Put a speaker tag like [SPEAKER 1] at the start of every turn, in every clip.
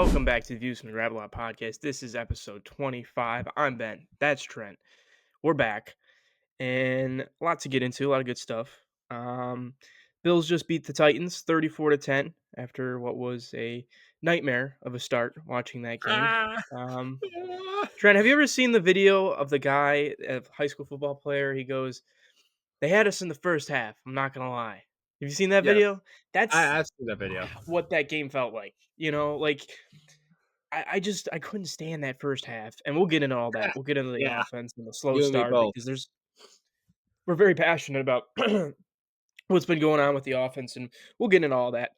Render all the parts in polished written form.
[SPEAKER 1] Welcome back to the Views from the Gravel Lot podcast. This is episode 25. I'm Ben. That's Trent. We're back, and a lot to get into, a lot of good stuff. Um, Bills just beat the Titans 34-10 after what was a nightmare of a start watching that game.
[SPEAKER 2] Ah,
[SPEAKER 1] Um,
[SPEAKER 2] yeah.
[SPEAKER 1] Trent, have you ever seen the video of the guy, a high school football player? He goes, "They had us in the first half. I'm not gonna lie." Have you seen that
[SPEAKER 2] Yes,
[SPEAKER 1] video? That's
[SPEAKER 2] I've seen that video.
[SPEAKER 1] what that game felt like. I couldn't stand that first half, and we'll get into all that. We'll get into the
[SPEAKER 2] Yeah,
[SPEAKER 1] offense and the slow
[SPEAKER 2] you and me
[SPEAKER 1] start
[SPEAKER 2] both.
[SPEAKER 1] because we're very passionate about what's been going on with the offense, and we'll get into all that.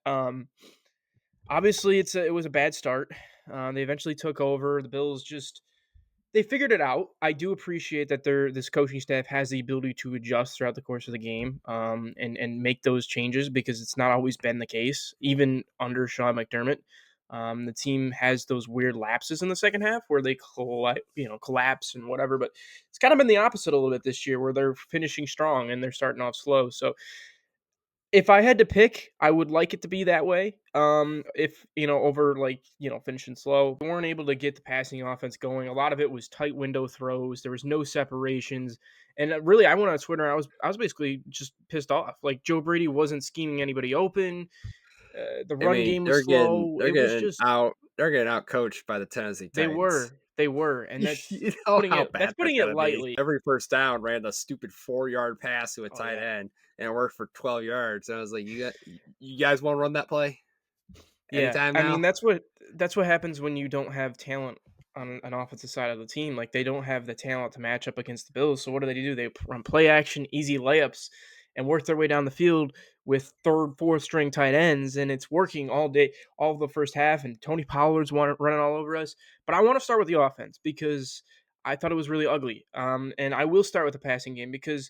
[SPEAKER 1] Obviously, it was a bad start. They eventually took over. The Bills just they figured it out. I do appreciate that this coaching staff has the ability to adjust throughout the course of the game, and make those changes because it's not always been the case, even under Sean McDermott. The team has those weird lapses in the second half where they collapse and whatever, but it's kind of been the opposite a little bit this year where they're finishing strong and they're starting off slow. So if I had to pick, I would like it to be that way. If over finishing slow, we weren't able to get the passing offense going. A lot of it was tight window throws. There was no separations, and really, I went on Twitter. I was basically just pissed off. Like Joe Brady wasn't scheming anybody open. The
[SPEAKER 2] I
[SPEAKER 1] run
[SPEAKER 2] mean,
[SPEAKER 1] game was
[SPEAKER 2] they're getting
[SPEAKER 1] slow.
[SPEAKER 2] they're
[SPEAKER 1] It was
[SPEAKER 2] getting
[SPEAKER 1] just
[SPEAKER 2] out they're getting out coached by the Tennessee Titans.
[SPEAKER 1] they were, and that's
[SPEAKER 2] You know how
[SPEAKER 1] that's
[SPEAKER 2] bad that's
[SPEAKER 1] putting it
[SPEAKER 2] gonna be.
[SPEAKER 1] lightly.
[SPEAKER 2] Every first down ran the stupid 4-yard pass to a
[SPEAKER 1] Oh
[SPEAKER 2] tight
[SPEAKER 1] yeah,
[SPEAKER 2] end, and it worked for 12 yards. And I was like, you guys want to run that play
[SPEAKER 1] yeah.
[SPEAKER 2] anytime
[SPEAKER 1] I mean,
[SPEAKER 2] now?
[SPEAKER 1] that's what happens when you don't have talent on an offensive side of the team. Like they don't have the talent to match up against the Bills. So what do? They run play action, easy layups, and work their way down the field with third, fourth string tight ends, and it's working all day, all of the first half. And Tony Pollard's running all over us. But I want to start with the offense because I thought it was really ugly. And I will start with the passing game because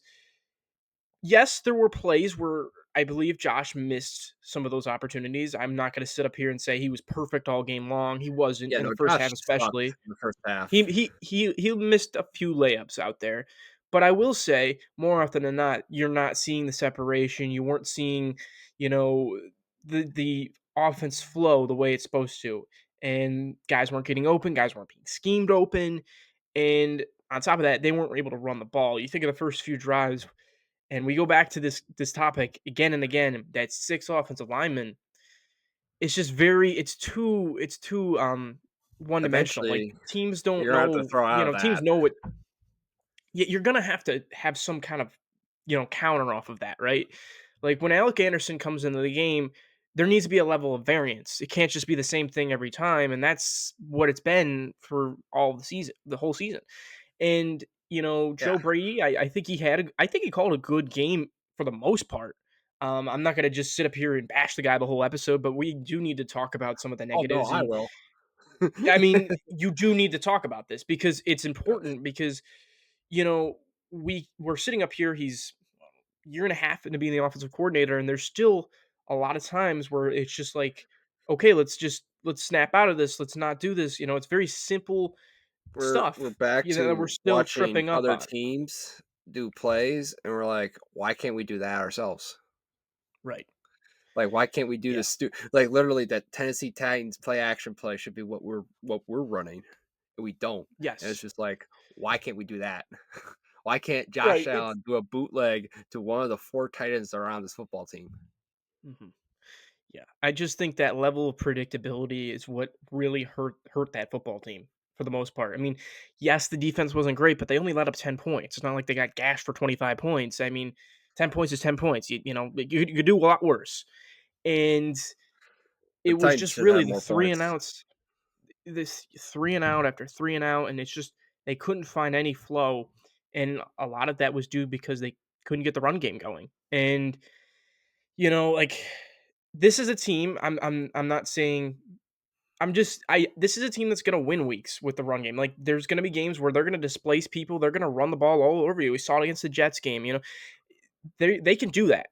[SPEAKER 1] yes, there were plays where I believe Josh missed some of those opportunities. I'm not going to sit up here and say he was perfect all game long. He wasn't
[SPEAKER 2] Yeah,
[SPEAKER 1] in
[SPEAKER 2] no,
[SPEAKER 1] the first
[SPEAKER 2] Josh
[SPEAKER 1] half,
[SPEAKER 2] sucked
[SPEAKER 1] especially.
[SPEAKER 2] in the first
[SPEAKER 1] He
[SPEAKER 2] half.
[SPEAKER 1] he he missed a few layups out there, but I will say more often than not, you're not seeing the separation. You weren't seeing, you know, the offense flow the way it's supposed to, and guys weren't getting open. Guys weren't being schemed open, and on top of that, they weren't able to run the ball. You think of the first few drives and we go back to this topic again and again, that six offensive linemen, it's just it's too one dimensional. Like
[SPEAKER 2] Eventually,
[SPEAKER 1] teams don't
[SPEAKER 2] you're gonna have to
[SPEAKER 1] know,
[SPEAKER 2] throw out of
[SPEAKER 1] teams
[SPEAKER 2] that.
[SPEAKER 1] know what you're gonna have to have some kind of counter off of that, right? Like when Alec Anderson comes into the game, there needs to be a level of variance. It can't just be the same thing every time, and that's what it's been for all the season, the whole season. And,
[SPEAKER 2] Yeah,
[SPEAKER 1] Joe Brady, I think I think he called a good game for the most part. I'm not going to just sit up here and bash the guy the whole episode, but we do need to talk about some of the
[SPEAKER 2] oh no,
[SPEAKER 1] negatives.
[SPEAKER 2] I
[SPEAKER 1] And
[SPEAKER 2] will.
[SPEAKER 1] I mean, you do need to talk about this because it's important because, you know, we're sitting up here. He's a year and a half into being the offensive coordinator, and there's still a lot of times where it's just like, okay, let's snap out of this. Let's not do this. It's very simple
[SPEAKER 2] We're
[SPEAKER 1] stuff,
[SPEAKER 2] back
[SPEAKER 1] that we're
[SPEAKER 2] to
[SPEAKER 1] still
[SPEAKER 2] watching
[SPEAKER 1] tripping up
[SPEAKER 2] other
[SPEAKER 1] on.
[SPEAKER 2] teams do plays, and we're like, why can't we do that ourselves?
[SPEAKER 1] Right.
[SPEAKER 2] Like, why can't we do
[SPEAKER 1] Yeah.
[SPEAKER 2] this? Like, literally, that Tennessee Titans play action play should be what we're running, and we don't. And it's
[SPEAKER 1] Yes.
[SPEAKER 2] just like, why can't we do that? Why can't Josh
[SPEAKER 1] Right. It's
[SPEAKER 2] Allen do a bootleg to one of the four Titans that are on this football team?
[SPEAKER 1] mhm. Yeah. I just think that level of predictability is what really hurt that football team for the most part. I mean, yes, the defense wasn't great, but they only let up 10 points. It's not like they got gashed for 25 points. I mean, 10 points is 10 points. You could do a lot worse. And
[SPEAKER 2] The
[SPEAKER 1] it was
[SPEAKER 2] Titans
[SPEAKER 1] just
[SPEAKER 2] should
[SPEAKER 1] really
[SPEAKER 2] have
[SPEAKER 1] the
[SPEAKER 2] more
[SPEAKER 1] three and
[SPEAKER 2] points.
[SPEAKER 1] outs, this three and out after three and out, and it's just they couldn't find any flow. And a lot of that was due because they couldn't get the run game going. And like this is a team. I'm not saying. I'm just I. This is a team that's gonna win weeks with the run game. Like there's gonna be games where they're gonna displace people. They're gonna run the ball all over you. We saw it against the Jets game. They can do that.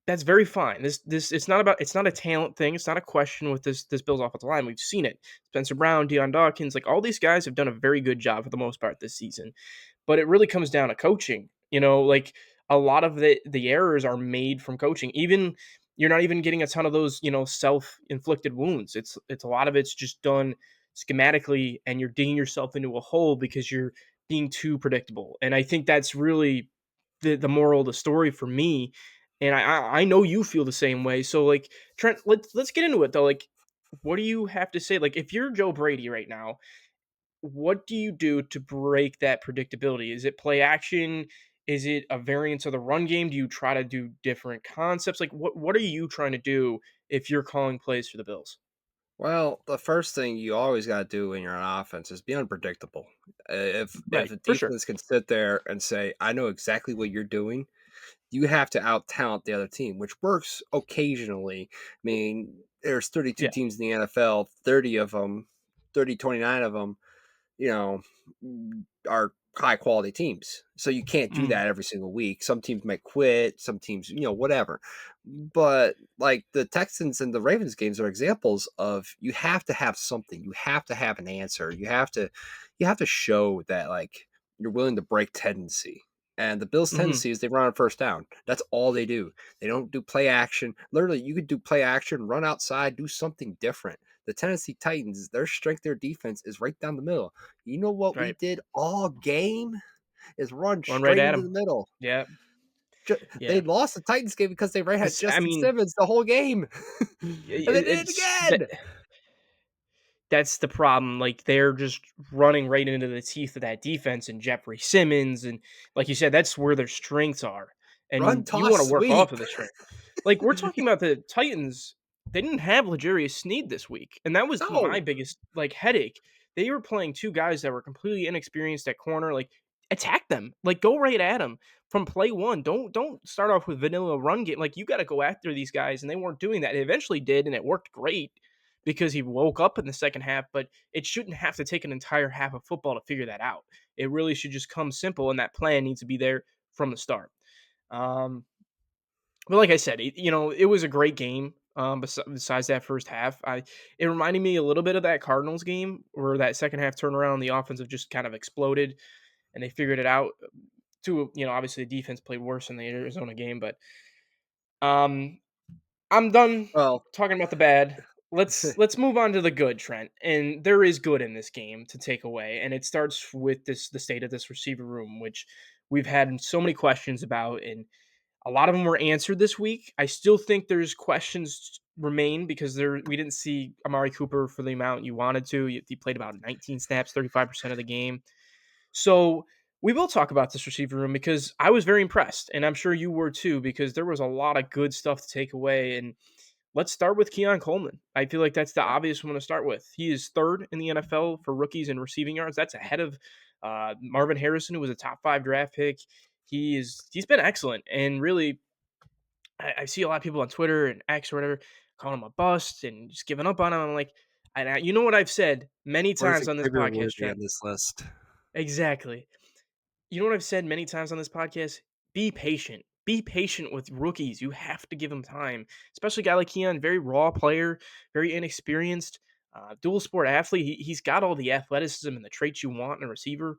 [SPEAKER 1] That's very fine. This it's not a talent thing. It's not a question with this Bills offensive line. We've seen it. Spencer Brown, Deion Dawkins, like all these guys have done a very good job for the most part this season. But it really comes down to coaching. Like a lot of the errors are made from coaching. Even you're not even getting a ton of those, self-inflicted wounds. It's a lot of it's just done schematically, and you're digging yourself into a hole because you're being too predictable. And I think that's really the moral of the story for me. And I know you feel the same way. So like Trent, let's get into it though. Like, what do you have to say? Like, if you're Joe Brady right now, what do you do to break that predictability? Is it play action? Is it a variance of the run game? Do you try to do different concepts? Like, what are you trying to do if you're calling plays for the Bills?
[SPEAKER 2] Well, the first thing you always got to do when you're on offense is be unpredictable. If
[SPEAKER 1] Right,
[SPEAKER 2] the
[SPEAKER 1] for sure.
[SPEAKER 2] defense can sit there and say, "I know exactly what you're doing," you have to out talent the other team, which works occasionally. I mean, there's 32
[SPEAKER 1] Yeah.
[SPEAKER 2] teams in the NFL, 30 of them, 30, 29 of them, you know, are high quality teams. So you can't do
[SPEAKER 1] Mm,
[SPEAKER 2] that every single week. Some teams might quit, some teams, whatever. But like the Texans and the Ravens games are examples of you have to have something. You have to have an answer. You have to show that like you're willing to break tendency. And the Bills'
[SPEAKER 1] mhm,
[SPEAKER 2] tendency is they run on first down. That's all they do. They don't do play action. Literally, you could do play action, run outside, do something different. The Tennessee Titans, their strength, their defense is right down the middle. You know what we
[SPEAKER 1] right.
[SPEAKER 2] did all game is run
[SPEAKER 1] Run right
[SPEAKER 2] straight
[SPEAKER 1] at
[SPEAKER 2] into the
[SPEAKER 1] him.
[SPEAKER 2] middle.
[SPEAKER 1] Yeah,
[SPEAKER 2] They
[SPEAKER 1] yeah.
[SPEAKER 2] lost the Titans game because they ran at
[SPEAKER 1] I
[SPEAKER 2] Justin
[SPEAKER 1] mean,
[SPEAKER 2] Simmons the whole game, and they did it
[SPEAKER 1] it's that
[SPEAKER 2] again.
[SPEAKER 1] that's the problem. Like, they're just running right into the teeth of that defense and Jeffrey Simmons, and like you said, that's where their strengths are,
[SPEAKER 2] Run,
[SPEAKER 1] and you
[SPEAKER 2] toss,
[SPEAKER 1] want to work off
[SPEAKER 2] sweep.
[SPEAKER 1] of the strength. Like, we're talking about the Titans, they didn't have L'Jarius Sneed this week, and that was my
[SPEAKER 2] No,
[SPEAKER 1] biggest, like, headache. They were playing 2 guys that were completely inexperienced at corner, like, attack them. Like, go right at them from play 1. Don't start off with vanilla run game. Like, you gotta go after these guys, and they weren't doing that. They eventually did, and it worked great because he woke up in the second half, but it shouldn't have to take an entire half of football to figure that out. It really should just come simple, and that plan needs to be there from the start. Um, but like I said, it was a great game. Besides that first half, it reminded me a little bit of that Cardinals game where that second half turnaround, the offensive just kind of exploded and they figured it out. Obviously the defense played worse in the Arizona game, but um, I'm done
[SPEAKER 2] well,
[SPEAKER 1] talking about the bad. Let's move on to the good, Trent. And there is good in this game to take away, and it starts with the state of this receiver room, which we've had so many questions about, and a lot of them were answered this week. I still think there's questions remain because we didn't see Amari Cooper for the amount you wanted to. He played about 19 snaps, 35% of the game. So we will talk about this receiver room because I was very impressed, and I'm sure you were too, because there was a lot of good stuff to take away. And let's start with Keon Coleman. I feel like that's the
[SPEAKER 2] yeah.
[SPEAKER 1] obvious one to start with. He is third in the NFL for rookies in receiving yards. That's ahead of Marvin Harrison, who was a top 5 draft pick. He's been excellent, and really, I see a lot of people on Twitter and X or whatever calling him a bust and just giving up on him. I'm like, you know what I've said many
[SPEAKER 2] Where's
[SPEAKER 1] times on this
[SPEAKER 2] Xavier
[SPEAKER 1] podcast,
[SPEAKER 2] Worthy
[SPEAKER 1] Trent.
[SPEAKER 2] on this list?
[SPEAKER 1] Exactly. You know what I've said many times on this podcast? Be patient. Be patient with rookies. You have to give them time, especially a guy like Keon, very raw player, very inexperienced, dual sport athlete. He's got all the athleticism and the traits you want in a receiver.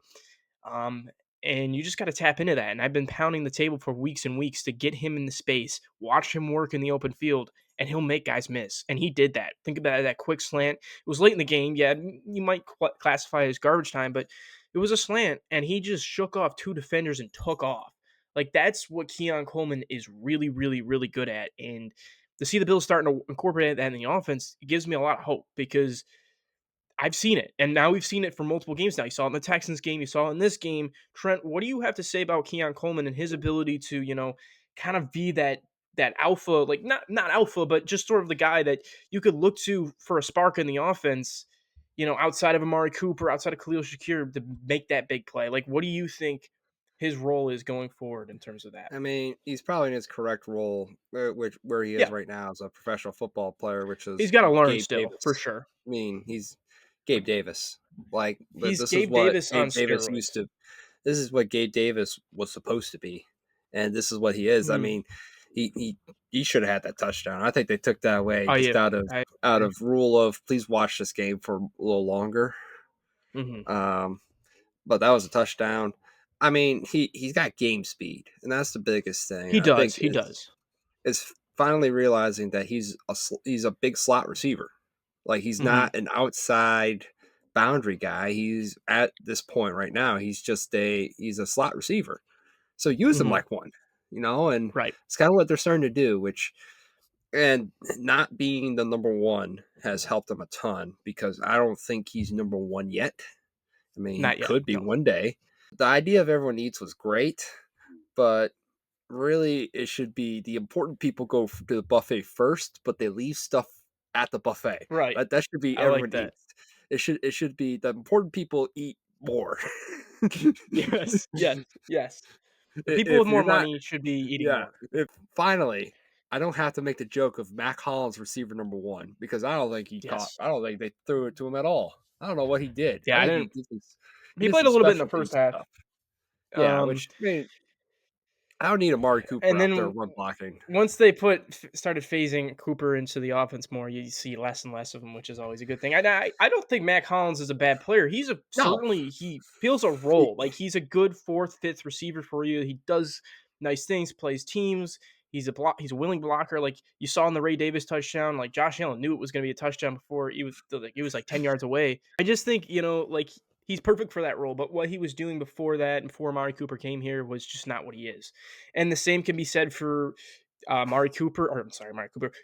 [SPEAKER 1] Um, and you just got to tap into that. And I've been pounding the table for weeks and weeks to get him in the space, watch him work in the open field, and he'll make guys miss. And he did that. Think about that quick slant. It was late in the game. Yeah, you might classify it as garbage time, but it was a slant, and he just shook off 2 defenders and took off. Like, that's what Keon Coleman is really, really, really good at. And to see the Bills starting to incorporate that in the offense, it gives me a lot of hope because I've seen it, and now we've seen it for multiple games now. You saw it in the Texans game, you saw it in this game. Trent, what do you have to say about Keon Coleman and his ability to, kind of be that alpha, like not alpha, but just sort of the guy that you could look to for a spark in the offense, outside of Amari Cooper, outside of Khalil Shakir to make that big play? Like, what do you think his role is going forward in terms of that?
[SPEAKER 2] I mean, he's probably in his correct role, where he is
[SPEAKER 1] Yeah,
[SPEAKER 2] right now as a professional football player, which
[SPEAKER 1] he's
[SPEAKER 2] is
[SPEAKER 1] got to learn
[SPEAKER 2] Gabe
[SPEAKER 1] still, for
[SPEAKER 2] Davis.
[SPEAKER 1] sure.
[SPEAKER 2] I mean, he's Gabe Davis. Like, but
[SPEAKER 1] He's
[SPEAKER 2] this is
[SPEAKER 1] Gabe
[SPEAKER 2] what
[SPEAKER 1] Davis on
[SPEAKER 2] Gabe Davis used
[SPEAKER 1] steroids.
[SPEAKER 2] to. This is what Gabe Davis was supposed to be, and this is what he is. I
[SPEAKER 1] Mm.
[SPEAKER 2] mean, he he he should have had that touchdown. I think they took that away
[SPEAKER 1] Oh
[SPEAKER 2] just
[SPEAKER 1] yeah,
[SPEAKER 2] out of
[SPEAKER 1] I
[SPEAKER 2] out
[SPEAKER 1] agree.
[SPEAKER 2] of rule of please watch this game for a little longer.
[SPEAKER 1] Hmm.
[SPEAKER 2] Um, but that was a touchdown. I mean, he's got game speed, and that's the biggest thing.
[SPEAKER 1] He
[SPEAKER 2] I think
[SPEAKER 1] does. He
[SPEAKER 2] is
[SPEAKER 1] does.
[SPEAKER 2] is finally realizing that he's a big slot receiver. Like, he's
[SPEAKER 1] Mhm.
[SPEAKER 2] not an outside boundary guy. He's at this point right now, he's a slot receiver. So use him
[SPEAKER 1] Mhm.
[SPEAKER 2] like one, and
[SPEAKER 1] Right.
[SPEAKER 2] it's kind of what they're starting to do, which and not being the number one has helped him a ton because I don't think he's number one yet. I mean, he
[SPEAKER 1] Not yet.
[SPEAKER 2] could be
[SPEAKER 1] No.
[SPEAKER 2] one day. The idea of everyone eats was great, but really it should be the important people go to the buffet first, but they leave stuff at the buffet.
[SPEAKER 1] Right.
[SPEAKER 2] That should be
[SPEAKER 1] I like
[SPEAKER 2] everyone
[SPEAKER 1] that.
[SPEAKER 2] eats. It should be the important people eat more.
[SPEAKER 1] Yes. Yes. Yes. The people with
[SPEAKER 2] If
[SPEAKER 1] more
[SPEAKER 2] you're not
[SPEAKER 1] money should be eating
[SPEAKER 2] Yeah,
[SPEAKER 1] more.
[SPEAKER 2] if finally, I don't have to make the joke of Mac Hollins receiver number 1 because
[SPEAKER 1] Yes.
[SPEAKER 2] I don't think they threw it to him at all. I don't know what he did. I
[SPEAKER 1] Yeah, I
[SPEAKER 2] think
[SPEAKER 1] didn't
[SPEAKER 2] he
[SPEAKER 1] he
[SPEAKER 2] did
[SPEAKER 1] played
[SPEAKER 2] some
[SPEAKER 1] a little bit in the
[SPEAKER 2] special
[SPEAKER 1] first
[SPEAKER 2] teams
[SPEAKER 1] half.
[SPEAKER 2] stuff. Yeah,
[SPEAKER 1] Um,
[SPEAKER 2] which I mean, I don't need Amari Cooper
[SPEAKER 1] and
[SPEAKER 2] out there
[SPEAKER 1] then
[SPEAKER 2] run blocking.
[SPEAKER 1] once they started phasing Cooper into the offense more, you see less and less of him, which is always a good thing. I don't think Mac Hollins is a bad player. He's a
[SPEAKER 2] No.
[SPEAKER 1] certainly he fills a
[SPEAKER 2] He
[SPEAKER 1] role. Like he's a good fourth, fifth receiver for you. He does nice things, plays teams. He's a willing blocker. Like you saw in the Ray Davis touchdown. Like Josh Allen knew it was going to be a touchdown before he was like 10 yards away. I just think like he's perfect for that role. But what he was doing before that and before Amari Cooper came here was just not what he is. And the same can be said for Mari Cooper,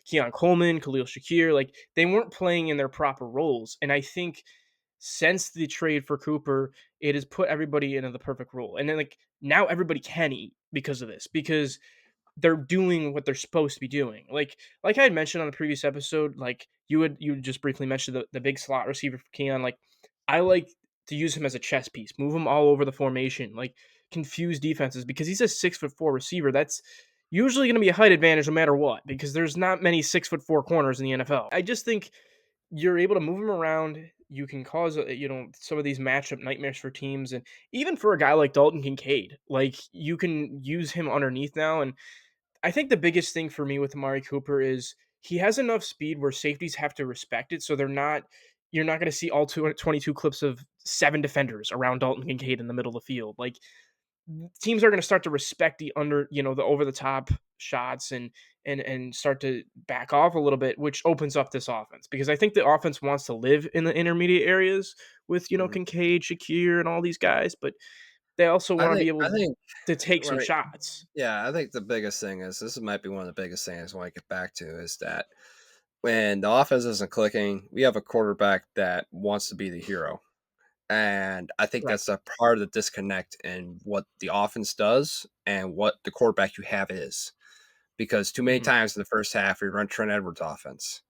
[SPEAKER 1] Keon Coleman, Khalil Shakir. Like they weren't playing in their proper roles. And I think since the trade for Cooper, it has put everybody into the perfect role. And then like now everybody can eat because of this, because they're doing what they're supposed to be doing. Like I had mentioned on the previous episode, like you just briefly mentioned the big slot receiver for Keon. Like I like to use him as a chess piece, move him all over the formation, like confuse defenses because he's a 6'4" receiver. That's usually going to be a height advantage no matter what, because there's not many 6'4" corners in the NFL. I just think you're able to move him around. You can cause some of these matchup nightmares for teams, and even for a guy like Dalton Kincaid, like you can use him underneath now. And I think the biggest thing for me with Amari Cooper is he has enough speed where safeties have to respect it. So you're not going to see all 22 clips of seven defenders around Dalton Kincaid in the middle of the field. Like teams are going to start to respect the over the top shots and start to back off a little bit, which opens up this offense because I think the offense wants to live in the intermediate areas with
[SPEAKER 2] Mhm.
[SPEAKER 1] Kincaid, Shakir, and all these guys, but they also want to be
[SPEAKER 2] I
[SPEAKER 1] able
[SPEAKER 2] think
[SPEAKER 1] to take some
[SPEAKER 2] right.
[SPEAKER 1] shots.
[SPEAKER 2] Yeah, I think the biggest thing is this might be one of the biggest things I want to get back to is that when the offense isn't clicking, we have a quarterback that wants to be the hero. And I think
[SPEAKER 1] Right.
[SPEAKER 2] that's a part of the disconnect in what the offense does and what the quarterback you have is. Because too many
[SPEAKER 1] Mhm.
[SPEAKER 2] times in the first half, we run Trent Edwards' offense,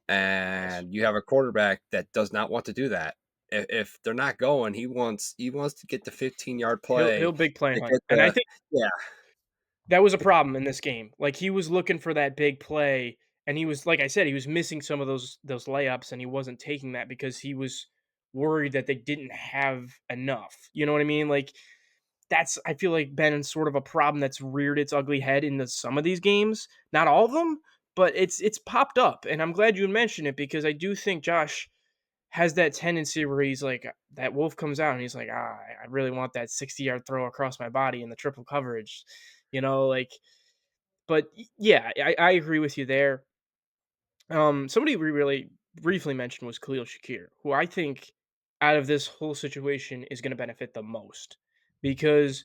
[SPEAKER 1] Yes.
[SPEAKER 2] and you have a quarterback that does not want to do that. If they're not going, he wants to get the 15-yard
[SPEAKER 1] He'll
[SPEAKER 2] play
[SPEAKER 1] big play
[SPEAKER 2] to
[SPEAKER 1] hunt,
[SPEAKER 2] get
[SPEAKER 1] and I
[SPEAKER 2] the
[SPEAKER 1] think
[SPEAKER 2] yeah.
[SPEAKER 1] that was a problem in this game. Like, he was looking for that big play, and he was like I said, he was missing some of those layups, and he wasn't taking that because he was worried that they didn't have enough. You know what I mean? Like, that's I feel like been sort of a problem that's reared its ugly head into some of these games. Not all of them, but it's popped up, and I'm glad you mentioned it because I do think Josh has that tendency where he's like that wolf comes out and he's like, I really want that 60-yard throw across my body in the triple coverage, like. But yeah, I agree with you there. Somebody we really briefly mentioned was Khalil Shakir, who I think out of this whole situation is going to benefit the most because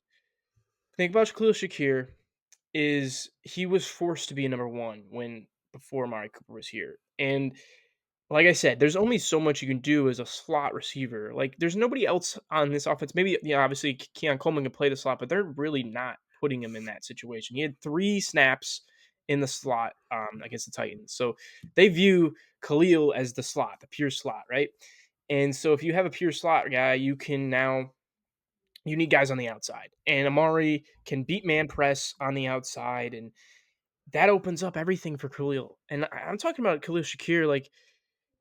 [SPEAKER 1] think about Khalil Shakir is he was forced to be number one when before Mari Cooper was here, and like I said, there's only so much you can do as a slot receiver. Like, there's nobody else on this offense. Maybe, obviously Keon Coleman can play the slot, but they're really not putting him in that situation. He had 3 snaps in the slot against the Titans. So they view Khalil as the slot, the pure slot, right? And so if you have a pure slot guy, you need guys on the outside. And Amari can beat man press on the outside, and that opens up everything for Khalil. And I'm talking about Khalil Shakir, like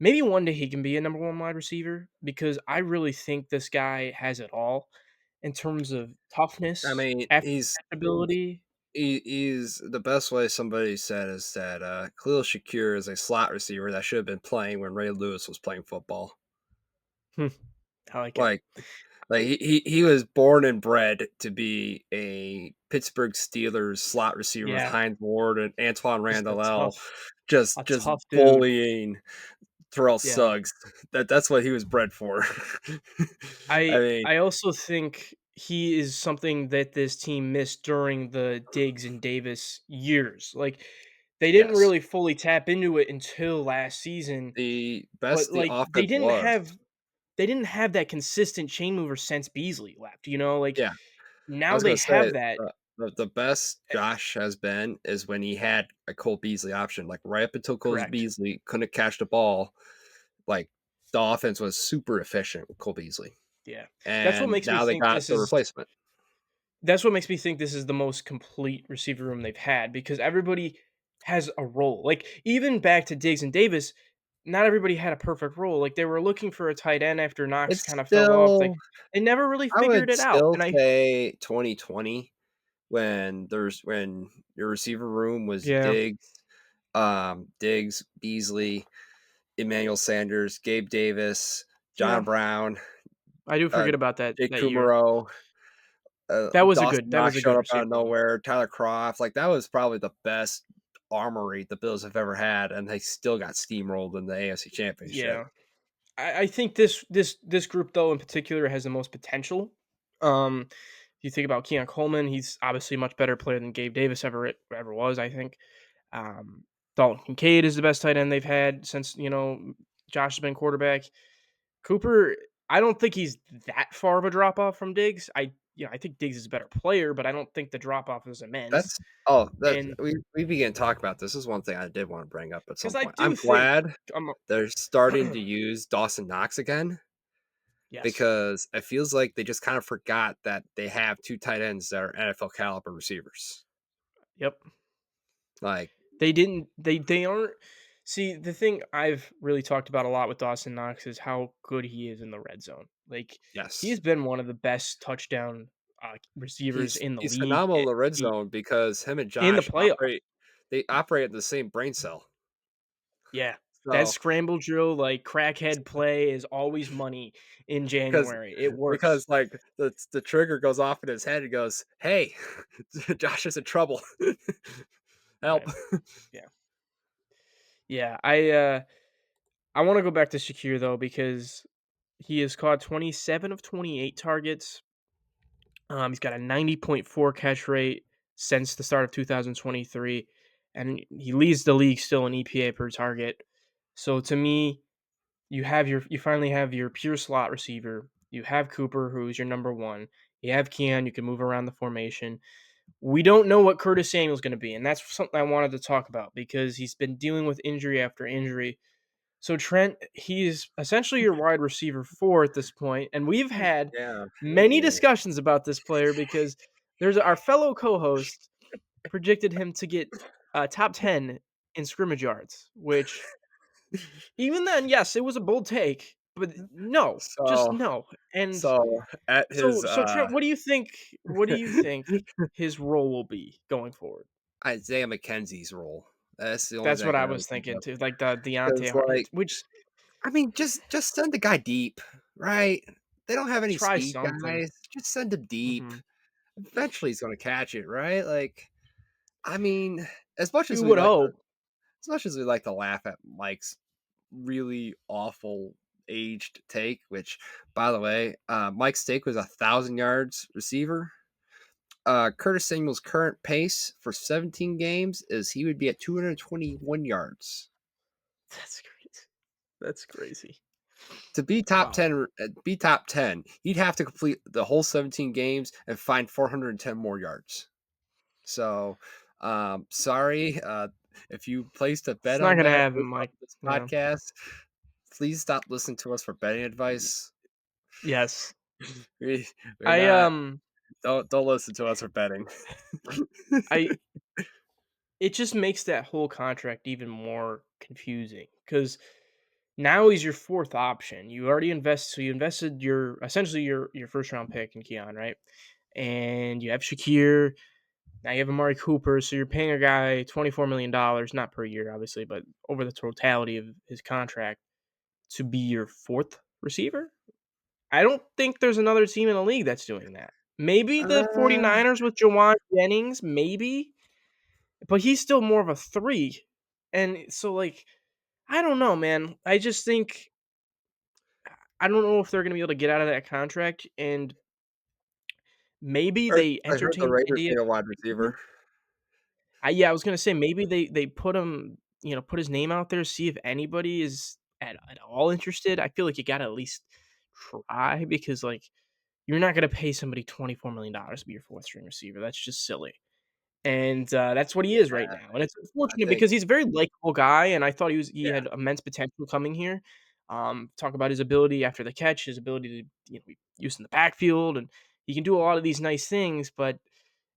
[SPEAKER 1] maybe one day he can be a number one wide receiver because I really think this guy has it all in terms of
[SPEAKER 2] I
[SPEAKER 1] toughness,
[SPEAKER 2] mean,
[SPEAKER 1] ability.
[SPEAKER 2] he's the best way somebody said is that Khalil Shakir is a slot receiver that should have been playing when Ray Lewis was playing football.
[SPEAKER 1] Hmm, I like it.
[SPEAKER 2] Like Like he was born and bred to be a Pittsburgh Steelers slot receiver with
[SPEAKER 1] Yeah,
[SPEAKER 2] Hines Ward and Antoine
[SPEAKER 1] just
[SPEAKER 2] Randall just
[SPEAKER 1] a
[SPEAKER 2] just
[SPEAKER 1] tough dude.
[SPEAKER 2] bullying Terrell
[SPEAKER 1] Yeah.
[SPEAKER 2] Suggs. That's what he was bred for. I mean,
[SPEAKER 1] I also think he is something that this team missed during the Diggs and Davis years. Like, they didn't
[SPEAKER 2] yes.
[SPEAKER 1] really fully tap into it until last season,
[SPEAKER 2] The
[SPEAKER 1] but,
[SPEAKER 2] best the
[SPEAKER 1] like,
[SPEAKER 2] offense was.
[SPEAKER 1] they didn't have that consistent chain mover since Beasley left, you know? Like,
[SPEAKER 2] Yeah. I
[SPEAKER 1] now
[SPEAKER 2] was
[SPEAKER 1] they
[SPEAKER 2] gonna say,
[SPEAKER 1] have that.
[SPEAKER 2] the best
[SPEAKER 1] Eh
[SPEAKER 2] Josh has been is when he had a Cole Beasley option, like, right up until Cole
[SPEAKER 1] Correct.
[SPEAKER 2] Beasley couldn't catch the ball, like, the offense was super efficient with Cole Beasley,
[SPEAKER 1] Yeah. That's what
[SPEAKER 2] and
[SPEAKER 1] makes me
[SPEAKER 2] now they
[SPEAKER 1] think
[SPEAKER 2] got
[SPEAKER 1] this
[SPEAKER 2] the
[SPEAKER 1] is
[SPEAKER 2] replacement.
[SPEAKER 1] That's what makes me think this is the most complete receiver room they've had because everybody has a role. Like even back to Diggs and Davis, not everybody had a perfect role. Like they were looking for a tight end after Knox
[SPEAKER 2] It's
[SPEAKER 1] kind of fell off. Like
[SPEAKER 2] still
[SPEAKER 1] they never really
[SPEAKER 2] I
[SPEAKER 1] figured
[SPEAKER 2] would
[SPEAKER 1] it out.
[SPEAKER 2] still
[SPEAKER 1] And I
[SPEAKER 2] say 2020 when your receiver room was
[SPEAKER 1] Yeah,
[SPEAKER 2] Diggs, Beasley, Emmanuel Sanders, Gabe Davis, John
[SPEAKER 1] yeah,
[SPEAKER 2] Brown,
[SPEAKER 1] I do
[SPEAKER 2] uh,
[SPEAKER 1] forget about that
[SPEAKER 2] Jake
[SPEAKER 1] year.
[SPEAKER 2] Kumaro, Dawson
[SPEAKER 1] That was
[SPEAKER 2] Knox
[SPEAKER 1] a
[SPEAKER 2] showed
[SPEAKER 1] good
[SPEAKER 2] up out of
[SPEAKER 1] receiver room.
[SPEAKER 2] nowhere, Tyler Kroft, like, that was probably the best armory the Bills have ever had, and they still got steamrolled in the AFC Championship.
[SPEAKER 1] Yeah. I think this group though in particular has the most potential. If you think about Keon Coleman, he's obviously a much better player than Gabe Davis ever was, I think. Um, Dalton Kincaid is the best tight end they've had since, Josh has been quarterback. Cooper, I don't think he's that far of a drop off from Diggs. I think Diggs is a better player, but I don't think the drop off is immense.
[SPEAKER 2] That's oh, that
[SPEAKER 1] And
[SPEAKER 2] we began to talk about this. This is one thing I did wanna bring up at
[SPEAKER 1] because
[SPEAKER 2] some
[SPEAKER 1] I
[SPEAKER 2] point. I'm
[SPEAKER 1] do think,
[SPEAKER 2] glad
[SPEAKER 1] um,
[SPEAKER 2] they're starting to use Dawson Knox again
[SPEAKER 1] yes,
[SPEAKER 2] because it feels like they just kind of forgot that they have 2 tight ends that are NFL caliber receivers.
[SPEAKER 1] yep.
[SPEAKER 2] Like,
[SPEAKER 1] They didn't they aren't see, the thing I've really talked about a lot with Dawson Knox is how good he is in the red zone. Like, he's
[SPEAKER 2] yes.
[SPEAKER 1] been one of the best touchdown, receivers in the
[SPEAKER 2] He's
[SPEAKER 1] league,
[SPEAKER 2] phenomenal in the red zone because him and
[SPEAKER 1] in the
[SPEAKER 2] Josh
[SPEAKER 1] playoff.
[SPEAKER 2] operate in the same brain cell.
[SPEAKER 1] Yeah. That
[SPEAKER 2] So,
[SPEAKER 1] scramble drill, like, crackhead play is always money in
[SPEAKER 2] because
[SPEAKER 1] January. It works.
[SPEAKER 2] because, like, the trigger goes off in his head, he goes, "Hey, Josh is in trouble. Help."
[SPEAKER 1] Right. Yeah. Yeah. I wanna go back to Shakir, though, because he has caught 27 of 28 targets. He's got a 90.4 catch rate since the start of 2023, and he leads the league still in EPA per target. So to me, you finally have your pure slot receiver. You have Cooper, who's your number one. You have Keon, you can move around the formation. We don't know what Curtis Samuel's going to be, and that's something I wanted to talk about because he's been dealing with injury after injury. So Trent, he's essentially your wide receiver four at this point, and we've had
[SPEAKER 2] Yeah.
[SPEAKER 1] many
[SPEAKER 2] Ooh.
[SPEAKER 1] discussions about this player because there's our fellow co-host predicted him to get top 10 in scrimmage yards, which even then, yes, it was a bold take, but no, just
[SPEAKER 2] So
[SPEAKER 1] no. And
[SPEAKER 2] so at his,
[SPEAKER 1] so Trent, what do you think his role will be going forward?
[SPEAKER 2] Isaiah McKenzie's role. That's the only
[SPEAKER 1] That's
[SPEAKER 2] thing I
[SPEAKER 1] what
[SPEAKER 2] can
[SPEAKER 1] I
[SPEAKER 2] really
[SPEAKER 1] was
[SPEAKER 2] think
[SPEAKER 1] thinking
[SPEAKER 2] of.
[SPEAKER 1] too, like the Deontay
[SPEAKER 2] Because,
[SPEAKER 1] Hart,
[SPEAKER 2] like,
[SPEAKER 1] which
[SPEAKER 2] I mean, just send the guy deep, right? They don't have any
[SPEAKER 1] try
[SPEAKER 2] speed
[SPEAKER 1] something.
[SPEAKER 2] guys. Just send him deep.
[SPEAKER 1] Mhm.
[SPEAKER 2] Eventually, he's gonna catch it, right? Like, I mean, as much as
[SPEAKER 1] You
[SPEAKER 2] we
[SPEAKER 1] would
[SPEAKER 2] like to
[SPEAKER 1] hope.
[SPEAKER 2] as much as we like to laugh at Mike's really awful aged take, which, by the way, Mike's take was 1,000 yards receiver. Curtis Samuel's current pace for 17 games is he would be at 221 yards.
[SPEAKER 1] That's crazy. That's crazy.
[SPEAKER 2] To be top
[SPEAKER 1] Wow.
[SPEAKER 2] 10, be top 10, he'd have to complete the whole 17 games and find 410 more yards. So, sorry, if you placed a
[SPEAKER 1] It's
[SPEAKER 2] bet
[SPEAKER 1] not
[SPEAKER 2] on
[SPEAKER 1] gonna
[SPEAKER 2] that
[SPEAKER 1] happen,
[SPEAKER 2] based off
[SPEAKER 1] Mike.
[SPEAKER 2] of this
[SPEAKER 1] Yeah.
[SPEAKER 2] podcast, please stop listening to us for betting
[SPEAKER 1] Y
[SPEAKER 2] advice.
[SPEAKER 1] yes.
[SPEAKER 2] We we're
[SPEAKER 1] I,
[SPEAKER 2] not
[SPEAKER 1] um,
[SPEAKER 2] don't listen to us for betting.
[SPEAKER 1] I it just makes that whole contract even more confusing because now he's your 4th option. You invested your essentially your first round pick in Keon, right? And you have Shakir, now you have Amari Cooper, so you're paying a guy $24 million, not per year, obviously, but over the totality of his contract to be your 4th receiver? I don't think there's another team in the league that's doing that. Maybe the
[SPEAKER 2] Uh,
[SPEAKER 1] 49ers with Jawan Jennings, maybe, but he's still more of a 3. And so, like, I don't know, man. I just think I don't know if they're gonna be able to get out of that contract, and maybe they
[SPEAKER 2] I heard the
[SPEAKER 1] entertain the
[SPEAKER 2] Raiders
[SPEAKER 1] idea
[SPEAKER 2] need
[SPEAKER 1] of
[SPEAKER 2] a wide
[SPEAKER 1] trading him.
[SPEAKER 2] receiver.
[SPEAKER 1] Yeah, I was gonna say maybe they put him, put his name out there, see if anybody is at all interested. I feel like you gotta at least try because, like, you're not gonna pay somebody $24 million to be your 4th string receiver. That's just silly. And, that's what he is right now, and it's
[SPEAKER 2] I
[SPEAKER 1] unfortunate
[SPEAKER 2] think,
[SPEAKER 1] because he's a very likable guy, and I thought he
[SPEAKER 2] yeah,
[SPEAKER 1] had immense potential coming here. Talk about his ability after the catch, his ability to, be used in the backfield, and he can do a lot of these nice things, but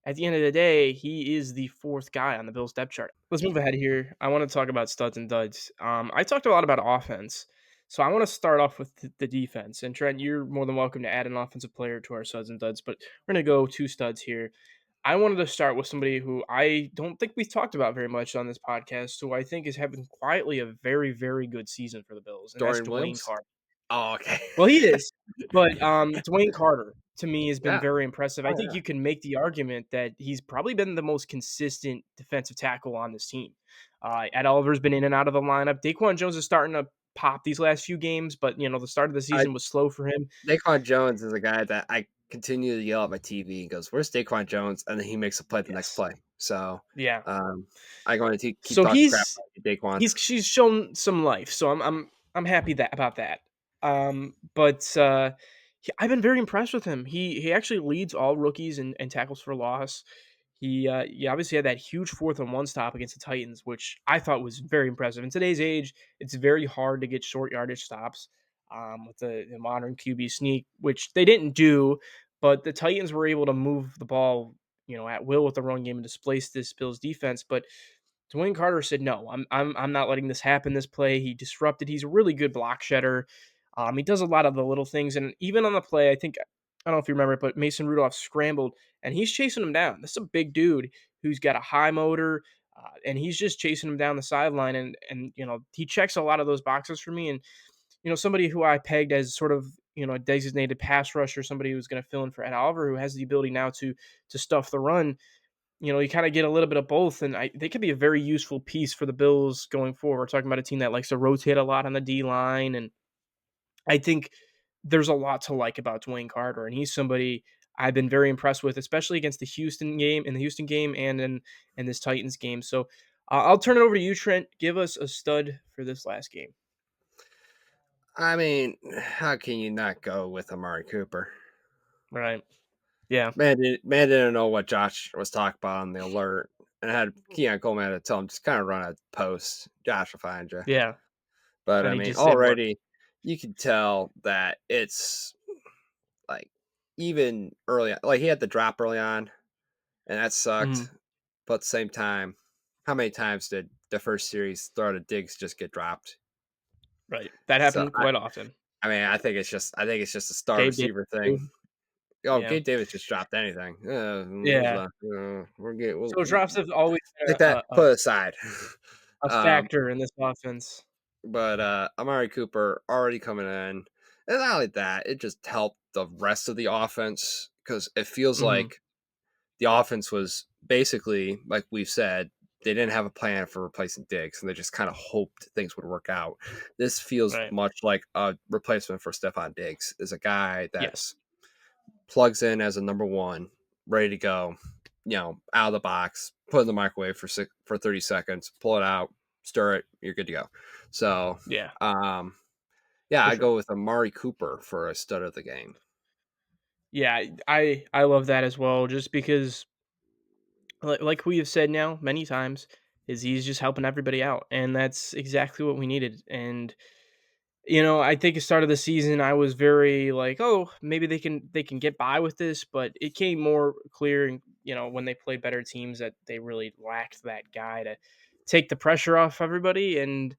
[SPEAKER 1] at the end of the day, he is the 4th guy on the Bills depth chart. Let's move ahead here. I wanna talk about studs and duds. I talked a lot about offense, so I wanna start off with the defense, and Trent, you're more than welcome to add an offensive player to our studs and duds, but we're gonna go 2 studs here. I wanted to start with somebody who I don't think we've talked about very much on this podcast, who I think is having quietly a very, very good season for the Bills, and that's
[SPEAKER 2] Dorian
[SPEAKER 1] Dwayne
[SPEAKER 2] Williams.
[SPEAKER 1] Carter.
[SPEAKER 2] Oh, okay.
[SPEAKER 1] Well, he is, but, Dwayne Carter, to me, has been
[SPEAKER 2] Yeah.
[SPEAKER 1] very impressive. I
[SPEAKER 2] Oh,
[SPEAKER 1] think
[SPEAKER 2] yeah.
[SPEAKER 1] you can make the argument that he's probably been the most consistent defensive tackle on this team. Ed Oliver's been in and out of the lineup. Daquan Jones is starting to pop these last few games, but, the start of the
[SPEAKER 2] I
[SPEAKER 1] season was slow for him.
[SPEAKER 2] Daquan Jones is a guy that I continue to yell at my TV and goes, "Where's Daquan Jones?" And then he makes a play the next
[SPEAKER 1] Yes.
[SPEAKER 2] play. So,
[SPEAKER 1] Yeah.
[SPEAKER 2] I'm going to keep
[SPEAKER 1] So
[SPEAKER 2] talking crap
[SPEAKER 1] he's
[SPEAKER 2] about you, Daquan.
[SPEAKER 1] she's shown some life, so I'm happy that about that. But I've been very impressed with him. He actually leads all rookies in tackles for loss. He obviously had that huge 4th-and-1 stop against the Titans, which I thought was very impressive. In today's age, it's very hard to get short yardage stops with the modern QB sneak, which they didn't do, but the Titans were able to move the ball, at will with the run game and displace this Bills defense. But Dwayne Carter said, "No, I'm not letting this happen this play." He disrupted. He's a really good block shedder. He does a lot of the little things, and even on the play, I don't know if you remember it, but Mason Rudolph scrambled, and he's chasing him down. This is a big dude who's got a high motor, and he's just chasing him down the sideline, and he checks a lot of those boxes for me. And somebody who I pegged as sort of a designated pass rusher, somebody who's going to fill in for Ed Oliver, who has the ability now to stuff the run. You kind of get a little bit of both, and they could be a very useful piece for the Bills going forward. We're talking about a team that likes to rotate a lot on the D line, and I think there's a lot to like about Dwayne Carter, and he's somebody I've been very impressed with, especially against the Houston game, and in this Titans game. So I'll turn it over to you, Trent. Give us a stud for this last game.
[SPEAKER 2] I mean, how can you not go with Amari Cooper?
[SPEAKER 1] Right? Yeah.
[SPEAKER 2] Man didn't know what Josh was talking about on the alert, and I had Keon Coleman to tell him just kind of run a post. Josh will find you.
[SPEAKER 1] Yeah.
[SPEAKER 2] But I
[SPEAKER 1] And
[SPEAKER 2] mean,
[SPEAKER 1] it worked.
[SPEAKER 2] already you can tell that it's like even early, like he had the drop early on, and that
[SPEAKER 1] Mhm.
[SPEAKER 2] sucked. But at the same time, how many times did the first series throw to Diggs just get dropped?
[SPEAKER 1] Right. That
[SPEAKER 2] So
[SPEAKER 1] happened quite often.
[SPEAKER 2] I mean, I think it's just a star
[SPEAKER 1] Gabe Davis
[SPEAKER 2] receiver thing.
[SPEAKER 1] too.
[SPEAKER 2] Oh,
[SPEAKER 1] Yeah.
[SPEAKER 2] Gabe Davis just dropped anything. Who's
[SPEAKER 1] Yeah.
[SPEAKER 2] left? We're getting
[SPEAKER 1] So drops have always been
[SPEAKER 2] take that, put it aside.
[SPEAKER 1] a
[SPEAKER 2] um,
[SPEAKER 1] factor in this offense.
[SPEAKER 2] but Amari Cooper already coming in, and not only that, it just helped the rest of the offense because it feels
[SPEAKER 1] Mhm.
[SPEAKER 2] like the offense was basically like we've said. They didn't have a plan for replacing Diggs, and they just kind of hoped things would work out. This feels
[SPEAKER 1] Right.
[SPEAKER 2] much like a replacement for Stephon Diggs. Is a guy
[SPEAKER 1] Yes.
[SPEAKER 2] that's plugs in as a number one, ready to go, out of the box, put it in the microwave for 30 seconds, pull it out, stir it, you're good to go. So,
[SPEAKER 1] Yeah,
[SPEAKER 2] um, yeah,
[SPEAKER 1] for
[SPEAKER 2] I
[SPEAKER 1] sure.
[SPEAKER 2] go with Amari Cooper for a stud of the game.
[SPEAKER 1] Yeah, I love that as well, just because, like we have said now many times, is he's just helping everybody out, and that's exactly what we needed. And I think at the start of the season, I was very like, oh, maybe they can get by with this, but it came more clear, and when they play better teams, that they really lacked that guy to take the pressure off everybody. And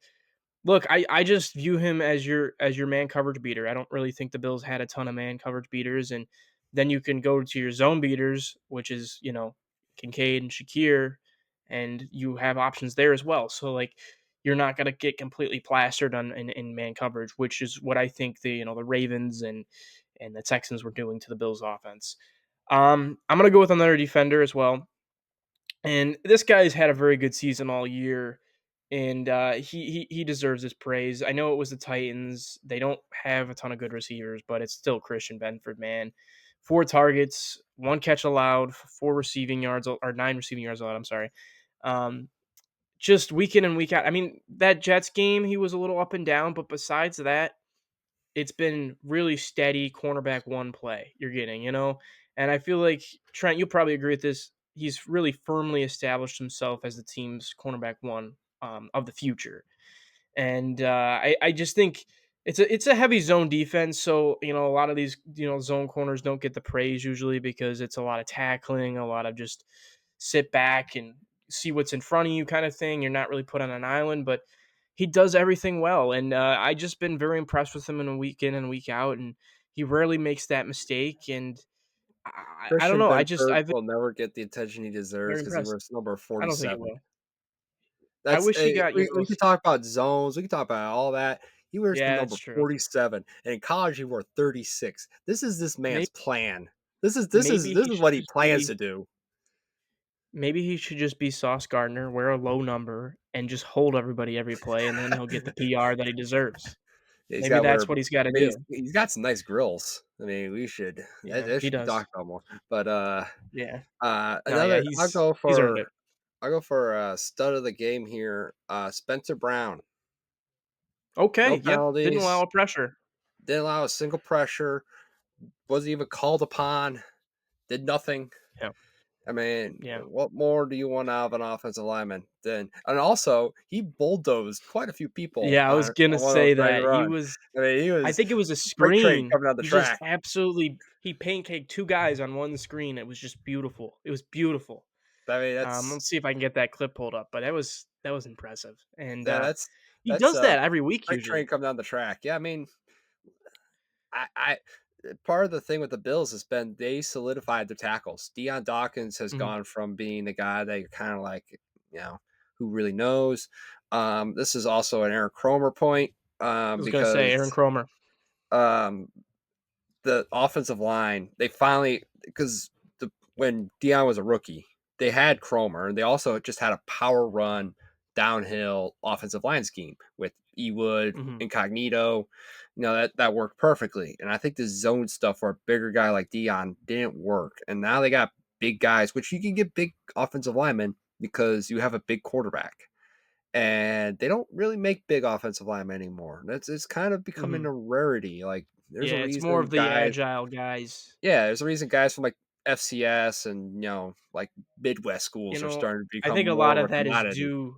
[SPEAKER 1] look, I just view him as your man coverage beater. I don't really think the Bills had a ton of man coverage beaters, and then you can go to your zone beaters, which is Kincaid and Shakir, and you have options there as well. So, like, you're not gonna get completely plastered in man coverage, which is what I think the Ravens and the Texans were doing to the Bills offense. I'm gonna go with another defender as well, and this guy's had a very good season all year, and he deserves his praise. I know it was the Titans; they don't have a ton of good receivers, but it's still Christian Benford, man. 4 targets, 1 catch allowed, 4 receiving yards, or 9 receiving yards allowed. I'm sorry. Um, just week in and week out. I mean, that Jets game, he was a little up and down, but besides that, it's been really steady cornerback one play you're getting, you know? And I feel like Trent, you'll probably agree with this. He's really firmly established himself as the team's cornerback one of the future. And I just think it's a heavy zone defense. So, a lot of these, zone corners don't get the praise usually because it's a lot of tackling, a lot of just sit back and see what's in front of you kind of thing. You're not really put on an island, but he does everything well. And I just been very impressed with him in a week in and week out. And he rarely makes that mistake. And I don't
[SPEAKER 2] Christian
[SPEAKER 1] know.
[SPEAKER 2] Benford
[SPEAKER 1] I've been
[SPEAKER 2] will never get the attention he
[SPEAKER 1] very
[SPEAKER 2] deserves because he
[SPEAKER 1] impressed.
[SPEAKER 2] wears number
[SPEAKER 1] I don't think he
[SPEAKER 2] 47.
[SPEAKER 1] will. I
[SPEAKER 2] That's
[SPEAKER 1] wish he got,
[SPEAKER 2] we can talk about zones, we can talk about all that. He wears the
[SPEAKER 1] yeah,
[SPEAKER 2] number
[SPEAKER 1] it's true.
[SPEAKER 2] 47, and in college he wore 36. This is this man's
[SPEAKER 1] Maybe,
[SPEAKER 2] plan.
[SPEAKER 1] maybe
[SPEAKER 2] This
[SPEAKER 1] he
[SPEAKER 2] is
[SPEAKER 1] should
[SPEAKER 2] what he
[SPEAKER 1] just
[SPEAKER 2] plans
[SPEAKER 1] be
[SPEAKER 2] to do.
[SPEAKER 1] Maybe he should just be Sauce Gardner, wear a low number, and just hold everybody every play, and then he'll get the PR that he deserves.
[SPEAKER 2] He's
[SPEAKER 1] Maybe
[SPEAKER 2] got wear.
[SPEAKER 1] that's what he's gotta
[SPEAKER 2] I mean,
[SPEAKER 1] do.
[SPEAKER 2] he's got some nice grills. I mean, we should
[SPEAKER 1] Yeah,
[SPEAKER 2] that
[SPEAKER 1] he
[SPEAKER 2] should be
[SPEAKER 1] does.
[SPEAKER 2] talked about more. But
[SPEAKER 1] Yeah. No, yeah,
[SPEAKER 2] another,
[SPEAKER 1] he's earned it.
[SPEAKER 2] I'll go for stud of the game here. Spencer Brown.
[SPEAKER 1] Okay,
[SPEAKER 2] No
[SPEAKER 1] yeah, didn't allow
[SPEAKER 2] penalties.
[SPEAKER 1] a pressure.
[SPEAKER 2] Didn't allow a single pressure. Wasn't even called upon. Did nothing.
[SPEAKER 1] Yeah,
[SPEAKER 2] I mean,
[SPEAKER 1] yeah.
[SPEAKER 2] what more do you want out of an offensive lineman than? And also, he bulldozed quite a few people
[SPEAKER 1] Yeah, I was
[SPEAKER 2] on
[SPEAKER 1] gonna
[SPEAKER 2] one of those
[SPEAKER 1] say
[SPEAKER 2] trying to
[SPEAKER 1] that.
[SPEAKER 2] run. I mean, he
[SPEAKER 1] I
[SPEAKER 2] was
[SPEAKER 1] think it was a
[SPEAKER 2] freight train
[SPEAKER 1] screen.
[SPEAKER 2] coming down the
[SPEAKER 1] He just
[SPEAKER 2] track.
[SPEAKER 1] absolutely he pancaked 2 guys on one screen. It was just beautiful. It was beautiful.
[SPEAKER 2] I mean, that's
[SPEAKER 1] Let's see if I can get that clip pulled up, but that was impressive, and,
[SPEAKER 2] yeah,
[SPEAKER 1] he does that every week
[SPEAKER 2] freight train
[SPEAKER 1] usually.
[SPEAKER 2] coming down the track. Yeah, I mean, I part of the thing with the Bills has been they solidified their tackles. Deion Dawkins has
[SPEAKER 1] Mhm.
[SPEAKER 2] gone from being the guy that you're kind of like, you know, who really knows. This is also an Aaron Cromer point
[SPEAKER 1] I was gonna say Aaron
[SPEAKER 2] because
[SPEAKER 1] Cromer.
[SPEAKER 2] um, the offensive line, they finally because when Dion was a rookie, they had Cromer and they also just had a power run downhill offensive line scheme with Ewood,
[SPEAKER 1] Mhm.
[SPEAKER 2] Incognito. That worked perfectly. And I think the zone stuff for a bigger guy like Dion didn't work. And now they got big guys, which you can get big offensive linemen because you have a big quarterback. And they don't really make big offensive linemen anymore. That's It's kind of becoming
[SPEAKER 1] Mhm.
[SPEAKER 2] a rarity. Like there's a
[SPEAKER 1] Yeah, it's more
[SPEAKER 2] reason
[SPEAKER 1] of the
[SPEAKER 2] guys
[SPEAKER 1] agile guys.
[SPEAKER 2] yeah, there's a reason guys from like FCS and like Midwest schools are starting to
[SPEAKER 1] I
[SPEAKER 2] become
[SPEAKER 1] think a
[SPEAKER 2] more
[SPEAKER 1] lot
[SPEAKER 2] of
[SPEAKER 1] of
[SPEAKER 2] a
[SPEAKER 1] that
[SPEAKER 2] commodity.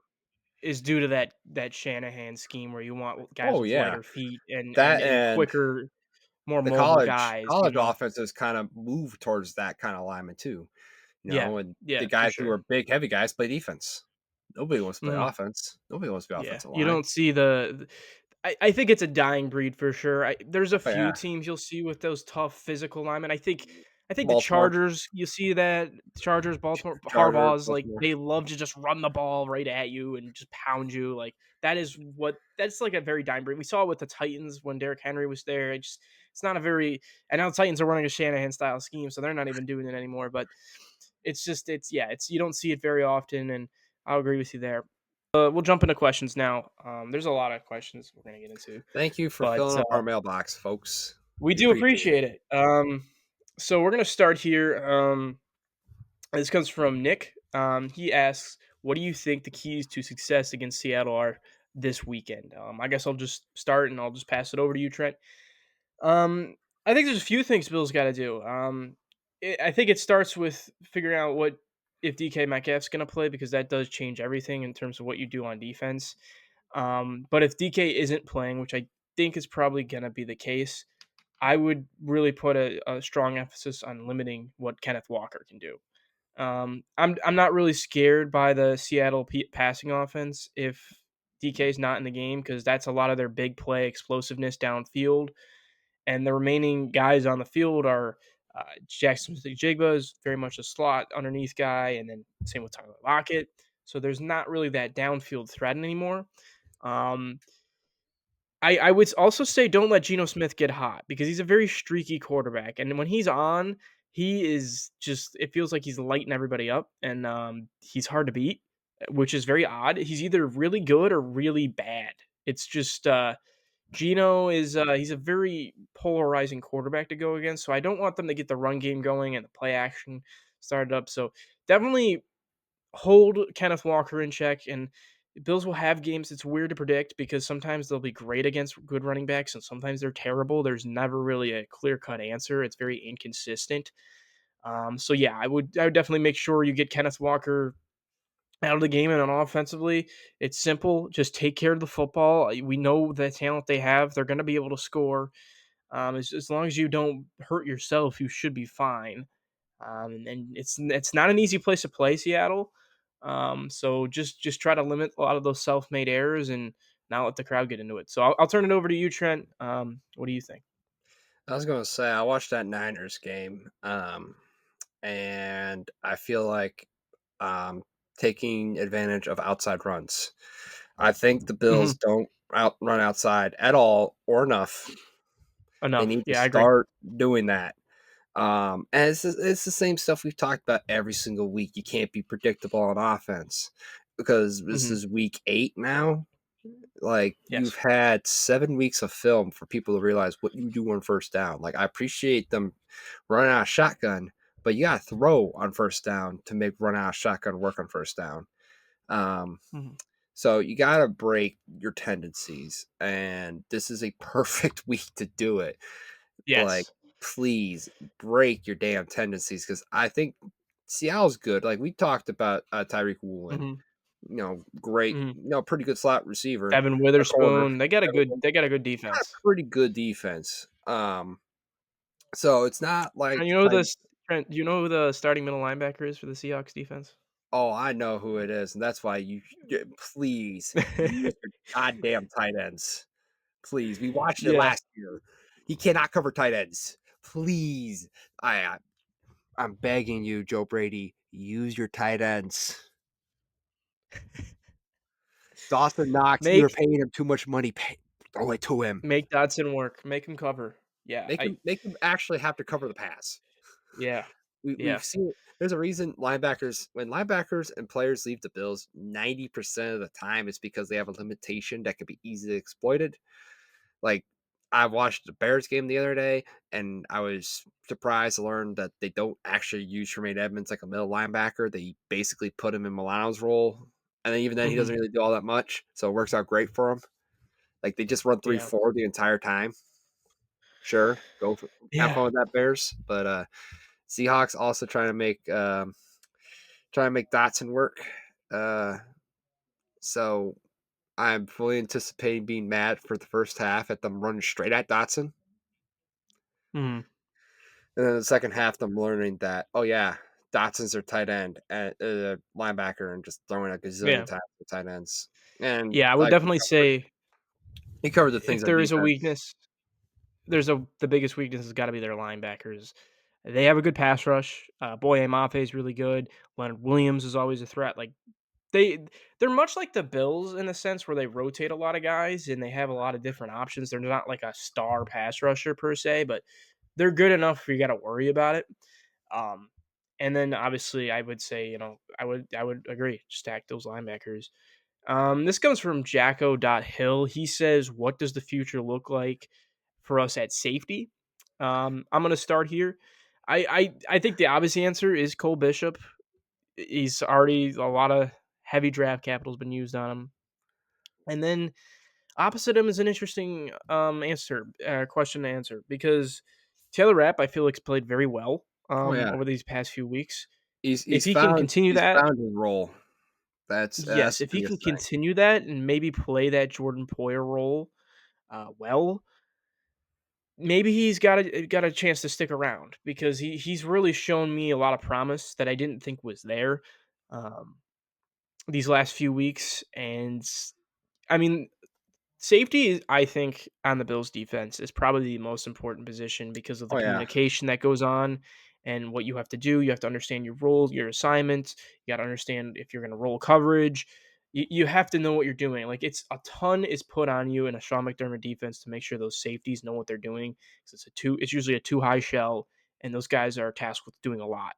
[SPEAKER 1] is due to that Shanahan scheme where you want guys
[SPEAKER 2] Oh
[SPEAKER 1] with
[SPEAKER 2] yeah,
[SPEAKER 1] lighter feet and
[SPEAKER 2] that
[SPEAKER 1] and
[SPEAKER 2] and
[SPEAKER 1] quicker, more
[SPEAKER 2] the
[SPEAKER 1] mobile guys,
[SPEAKER 2] college offenses kind of move towards that kind of alignment too.
[SPEAKER 1] Yeah.
[SPEAKER 2] And the
[SPEAKER 1] Yeah, for
[SPEAKER 2] guys who
[SPEAKER 1] sure.
[SPEAKER 2] are big, heavy guys play defense. Nobody wants to play
[SPEAKER 1] Mhm.
[SPEAKER 2] offense. Nobody wants to be
[SPEAKER 1] Yeah.
[SPEAKER 2] offensive
[SPEAKER 1] You
[SPEAKER 2] line.
[SPEAKER 1] don't see I think it's a dying breed for sure. There's a
[SPEAKER 2] Oh
[SPEAKER 1] few
[SPEAKER 2] yeah,
[SPEAKER 1] teams you'll see with those tough physical linemen. I think the
[SPEAKER 2] Baltimore,
[SPEAKER 1] Chargers, you see that Chargers, Baltimore,
[SPEAKER 2] Chargers,
[SPEAKER 1] Harbaugh's like
[SPEAKER 2] Baltimore.
[SPEAKER 1] they love to just run the ball right at you and just pound you. Like that's like a very dying breed. We saw it with the Titans when Derrick Henry was there. It's not a very I know the Titans are running a Shanahan style scheme, so they're not even doing it anymore. But it's yeah, it's you don't see it very often, and I'll agree with you there. We'll jump into questions now. There's a lot of questions we're gonna get into,
[SPEAKER 2] Thank you for
[SPEAKER 1] but
[SPEAKER 2] filling up our mailbox, folks.
[SPEAKER 1] we
[SPEAKER 2] We
[SPEAKER 1] do
[SPEAKER 2] appreciate it.
[SPEAKER 1] appreciate it. So we're gonna start here. This comes from Nick. He asks, "What do you think the keys to success against Seattle are this weekend?" I guess I'll just start and I'll just pass it over to you, Trent. Um, I think there's a few things Bill's got to do. I think it starts with figuring out what if DK Metcalf's going to play because that does change everything in terms of what you do on defense. But if DK isn't playing, which I think is probably going to be the case, I would really put a strong emphasis on limiting what Kenneth Walker can do. I'm not really scared by the Seattle passing offense if DK is not in the game because that's a lot of their big play explosiveness downfield and the remaining guys on the field are Jackson Jigba is very much a slot underneath guy, and then same with Tyler Lockett. So there's not really that downfield threat anymore. Um, I would also say don't let Geno Smith get hot because he's a very streaky quarterback, and when he's on, he is just it feels like he's lighting everybody up, and, he's hard to beat, which is very odd. He's either really good or really bad. It's just, Geno is, he's a very polarizing quarterback to go against, so I don't want them to get the run game going and the play action started up, so definitely hold Kenneth Walker in check, and Bills will have games. It's weird to predict because sometimes they'll be great against good running backs and sometimes they're terrible. There's never really a clear cut answer. It's very inconsistent. So yeah, I would definitely make sure you get Kenneth Walker out of the game and on offensively. It's simple. Just take care of the football. We know the talent they have. They're going to be able to score. As long as you don't hurt yourself, you should be fine. And it's not an easy place to play, Seattle. So just try to limit a lot of those self-made errors and not let the crowd get into it. So I'll turn it over to you, Trent. What do you think?
[SPEAKER 2] I was gonna say I watched that Niners game, and I feel like taking advantage of outside runs. I think the
[SPEAKER 1] Hmm.
[SPEAKER 2] Bills don't run outside at all or enough. They
[SPEAKER 1] Enough.
[SPEAKER 2] need to
[SPEAKER 1] Yeah, I agree.
[SPEAKER 2] start doing that. And it's the same stuff we've talked about every single week. You can't be predictable on offense because this
[SPEAKER 1] Hmm.
[SPEAKER 2] is week 8 now. Like you've
[SPEAKER 1] Yes.
[SPEAKER 2] had 7 weeks of film for people to realize what you do on first down. Like I appreciate them running out of shotgun, but you got to throw on first down to make run out of shotgun work on first down. Um,
[SPEAKER 1] Hmm.
[SPEAKER 2] so you got to break your tendencies, and this is a perfect week to do it. Like,
[SPEAKER 1] Yes.
[SPEAKER 2] please break your damn tendencies because I think Seattle's good. Like we talked about Tyreek Woolen,
[SPEAKER 1] Hmm.
[SPEAKER 2] great,
[SPEAKER 1] Hmm.
[SPEAKER 2] pretty good slot receiver,
[SPEAKER 1] Devin
[SPEAKER 2] a corner,
[SPEAKER 1] Witherspoon. They got a good
[SPEAKER 2] got a
[SPEAKER 1] defense.
[SPEAKER 2] pretty good defense. So it's not like
[SPEAKER 1] Trent,
[SPEAKER 2] the
[SPEAKER 1] you know
[SPEAKER 2] type.
[SPEAKER 1] this. Trent, do you know who the starting middle linebacker is for the Seahawks defense?
[SPEAKER 2] Oh, I know who it is, and that's why please use your goddamn tight ends. Please, we watched it
[SPEAKER 1] Yeah.
[SPEAKER 2] last year. He cannot cover tight ends. Please, I'm begging you, Joe Brady, use your tight ends. Dawson Knox, you're
[SPEAKER 1] Make
[SPEAKER 2] paying him too much money. Throw it to him.
[SPEAKER 1] make Dotson work. Make him cover. Yeah.
[SPEAKER 2] Make him actually have to cover the pass.
[SPEAKER 1] Yeah.
[SPEAKER 2] We've
[SPEAKER 1] Yeah.
[SPEAKER 2] seen it. There's a reason linebackers and players leave the Bills 90% of the time it's because they have a limitation that can be easily exploited. Like I watched the Bears game the other day and I was surprised to learn that they don't actually use Tremaine Edmonds like a middle linebacker. They basically put him in Milano's role. And then even then he
[SPEAKER 1] Mhm.
[SPEAKER 2] doesn't really do all that much. So it works out great for him. Like they just run three
[SPEAKER 1] Yeah.
[SPEAKER 2] four the entire time. Sure, go for have
[SPEAKER 1] Yeah.
[SPEAKER 2] fun with that Bears. But Seahawks also trying to make Dotson work. Uh, so I'm fully anticipating being mad for the first half at them running straight at Dotson.
[SPEAKER 1] Mhm.
[SPEAKER 2] And then the second half, them learning that, oh yeah, Dotson's their tight end and linebacker, and just throwing a gazillion
[SPEAKER 1] Yeah.
[SPEAKER 2] times at tight ends. And
[SPEAKER 1] Yeah, I would
[SPEAKER 2] like
[SPEAKER 1] definitely say
[SPEAKER 2] he covered the things
[SPEAKER 1] if
[SPEAKER 2] on
[SPEAKER 1] there is a
[SPEAKER 2] defense.
[SPEAKER 1] weakness, the biggest weakness has gotta be their linebackers. They have a good pass rush. Boye Mafe is really good. Leonard Williams is always a threat. Like, they they're much like the Bills in a sense where they rotate a lot of guys and they have a lot of different options. They're not like a star pass rusher per se, but they're good enough where you gotta worry about it. Um, and then obviously I would say, I would agree, stack those linebackers. This comes from Jacko.Hill. He says, what does the future look like for us at safety? I'm gonna start here. I think the obvious answer is Cole Bishop. He's already a lot of heavy draft capital's been used on him. And then opposite him is an interesting question to answer because Taylor Rapp, I feel like, has played very well
[SPEAKER 2] Oh yeah,
[SPEAKER 1] over these past few weeks.
[SPEAKER 2] he's
[SPEAKER 1] If
[SPEAKER 2] he's
[SPEAKER 1] he can
[SPEAKER 2] found
[SPEAKER 1] continue
[SPEAKER 2] he's
[SPEAKER 1] that,
[SPEAKER 2] found his role. That's
[SPEAKER 1] yes,
[SPEAKER 2] the
[SPEAKER 1] if he can
[SPEAKER 2] biggest thing.
[SPEAKER 1] continue that and maybe play that Jordan Poyer role well, maybe he's got a chance to stick around because he's really shown me a lot of promise that I didn't think was there um, these last few weeks. And I mean, safety is, I think, on the Bills defense is probably the most important position because of the
[SPEAKER 2] Oh yeah,
[SPEAKER 1] communication that goes on and what you have to do. You have to understand your role, your assignments. You got to understand if you're going to roll coverage. you have to know what you're doing. Like, it's a ton is put on you in a Sean McDermott defense to make sure those safeties know what they're doing. 'Cause it's usually a 2 high shell, and those guys are tasked with doing a lot.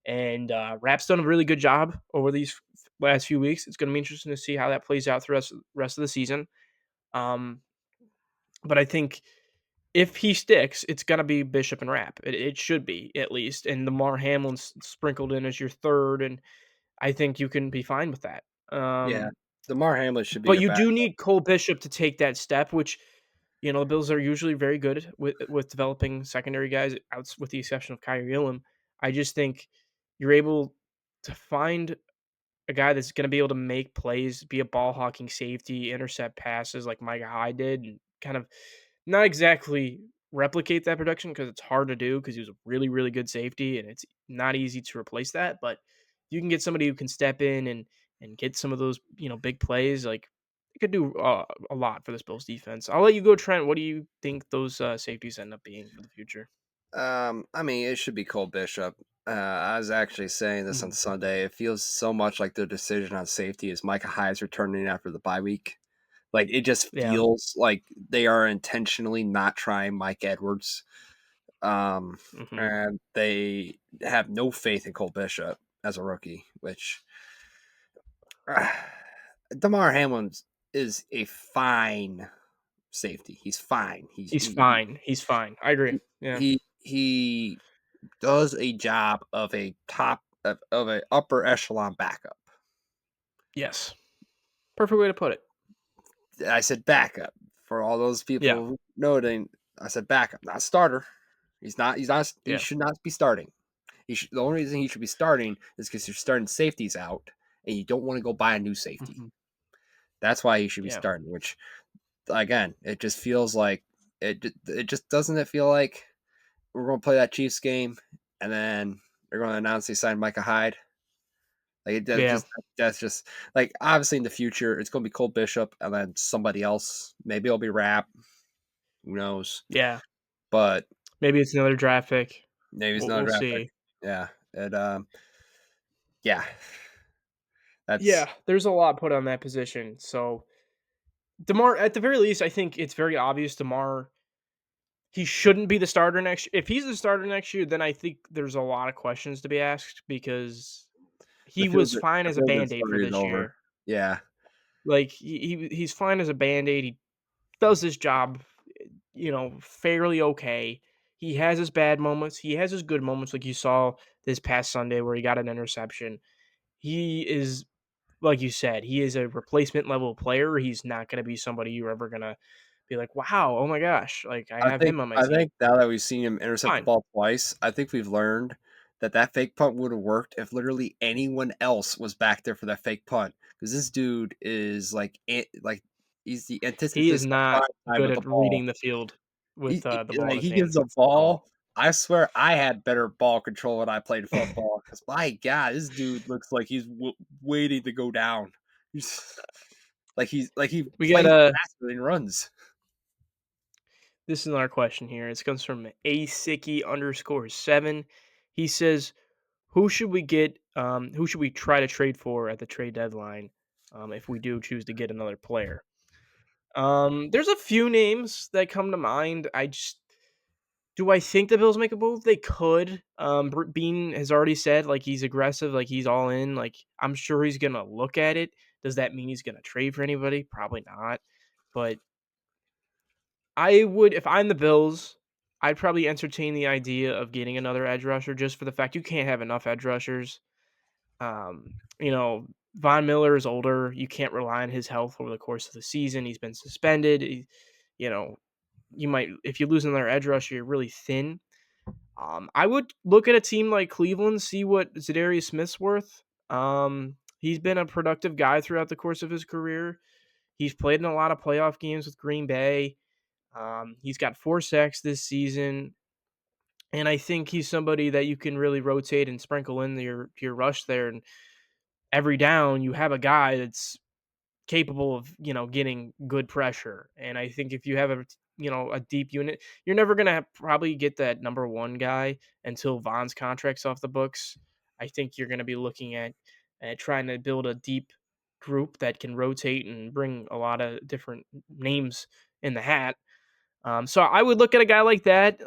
[SPEAKER 1] And, Rapp's done a really good job over these last few weeks. It's gonna be interesting to see how that plays out the rest of the season. Um, but I think if he sticks, it's gonna be Bishop and Rapp. It should be, at least, and Lamar Hamlin's sprinkled in as your 3rd, and I think you can be fine with that.
[SPEAKER 2] Yeah, Damar Hamlin should be
[SPEAKER 1] But
[SPEAKER 2] your
[SPEAKER 1] you
[SPEAKER 2] back.
[SPEAKER 1] do need Cole Bishop to take that step, which, the Bills are usually very good with developing secondary guys, outs with the exception of Kyrie Elam. I just think you're able to find a guy that's gonna be able to make plays, be a ball hawking safety, intercept passes like Micah Hyde did, and kind of not exactly replicate that production because it's hard to do because he was a really, really good safety, and it's not easy to replace that. But you can get somebody who can step in and get some of those, big plays. Like, it could do a lot for this Bills defense. I'll let you go, Trent. What do you think those safeties end up being for the future?
[SPEAKER 2] I mean, it should be Cole Bishop. I was actually saying this on
[SPEAKER 1] Mhm.
[SPEAKER 2] Sunday. It feels so much like their decision on safety is Micah Hyde's returning after the bye week. Like it just
[SPEAKER 1] Yeah.
[SPEAKER 2] feels like they are intentionally not trying Mike Edwards.
[SPEAKER 1] Hmm.
[SPEAKER 2] And they have no faith in Cole Bishop as a rookie, which Damar Hamlin is a fine safety. He's fine.
[SPEAKER 1] He's fine. He's fine. I agree. Yeah.
[SPEAKER 2] He does a job of a of a upper echelon backup.
[SPEAKER 1] Yes. Perfect way to put it.
[SPEAKER 2] I said backup for all those
[SPEAKER 1] Yeah.
[SPEAKER 2] people noting. I said backup, not starter. He's not. He's not. He
[SPEAKER 1] Yeah.
[SPEAKER 2] should not be starting. The only reason he should be starting is because you're starting safeties out, and you don't want to go buy a new safety.
[SPEAKER 1] Mhm.
[SPEAKER 2] That's why he should be
[SPEAKER 1] Yeah.
[SPEAKER 2] starting. Which again, it just feels like it just doesn't. It feel like we're going to play that Chiefs game, and then they're going to announce they signed Micah Hyde. Like
[SPEAKER 1] Yeah.
[SPEAKER 2] that's just like obviously in the future it's going to be Cole Bishop and then somebody else. Maybe it'll be Rap. Who knows?
[SPEAKER 1] Yeah.
[SPEAKER 2] But
[SPEAKER 1] Maybe it's another draft pick.
[SPEAKER 2] maybe it's
[SPEAKER 1] We'll
[SPEAKER 2] not a
[SPEAKER 1] we'll
[SPEAKER 2] draft pick.
[SPEAKER 1] see.
[SPEAKER 2] Yeah. Yeah. That's
[SPEAKER 1] Yeah, there's a lot put on that position. So DeMar, at the very least, I think it's very obvious DeMar he shouldn't be the starter next. If he's the starter next year, then I think there's a lot of questions to be asked because he was fine
[SPEAKER 2] the
[SPEAKER 1] as a
[SPEAKER 2] field good
[SPEAKER 1] band-aid for
[SPEAKER 2] story is
[SPEAKER 1] this
[SPEAKER 2] over.
[SPEAKER 1] year.
[SPEAKER 2] Yeah.
[SPEAKER 1] Like he's fine as a band-aid. He does his job, fairly okay. He has his bad moments. He has his good moments, like you saw this past Sunday where he got an interception. He is, like you said, he is a replacement level player. He's not going to be somebody you're ever going to be like, wow, oh my gosh, like I have him on my
[SPEAKER 2] I
[SPEAKER 1] team.
[SPEAKER 2] think now that we've seen him intercept the
[SPEAKER 1] Fine.
[SPEAKER 2] ball twice, I think we've learned that that fake punt would have worked if literally anyone else was back there for that fake punt because this dude is like he's the
[SPEAKER 1] He
[SPEAKER 2] antithesis
[SPEAKER 1] is
[SPEAKER 2] of
[SPEAKER 1] not
[SPEAKER 2] prime time
[SPEAKER 1] good
[SPEAKER 2] with the
[SPEAKER 1] at
[SPEAKER 2] ball.
[SPEAKER 1] reading the field with the ball in
[SPEAKER 2] Like
[SPEAKER 1] his
[SPEAKER 2] he gets
[SPEAKER 1] hands
[SPEAKER 2] the
[SPEAKER 1] at all.
[SPEAKER 2] ball. I swear I had better ball control when I played football because my God, this dude looks like he's waiting to go down. He's like he
[SPEAKER 1] We got
[SPEAKER 2] plays
[SPEAKER 1] a
[SPEAKER 2] faster than runs.
[SPEAKER 1] This is another question here. It comes from asicki_7. He says, "Who should we get? Who should we try to trade for at the trade deadline? If we do choose to get another player." There's a few names that come to mind. Do I think the Bills make a move? They could. Bean has already said like he's aggressive, like he's all in. Like I'm sure he's gonna look at it. Does that mean he's gonna trade for anybody? Probably not. But I would, if I'm the Bills, I'd probably entertain the idea of getting another edge rusher just for the fact you can't have enough edge rushers. Um, you know, Von Miller is older. You can't rely on his health over the course of the season. He's been suspended. You know, you might, if you lose another edge rusher, you're really thin. I would look at a team like Cleveland, see what Zadarius Smith's worth. He's been a productive guy throughout the course of his career. He's played in a lot of playoff games with Green Bay. He's got 4 sacks this season, and I think he's somebody that you can really rotate and sprinkle in your rush there. And every down, you have a guy that's capable of getting good pressure. And I think if you have a deep unit, you're never gonna probably get that number one guy until Vaughn's contract's off the books. I think you're gonna be looking at trying to build a deep. group that can rotate and bring a lot of different names in the hat. So I would look at a guy like that.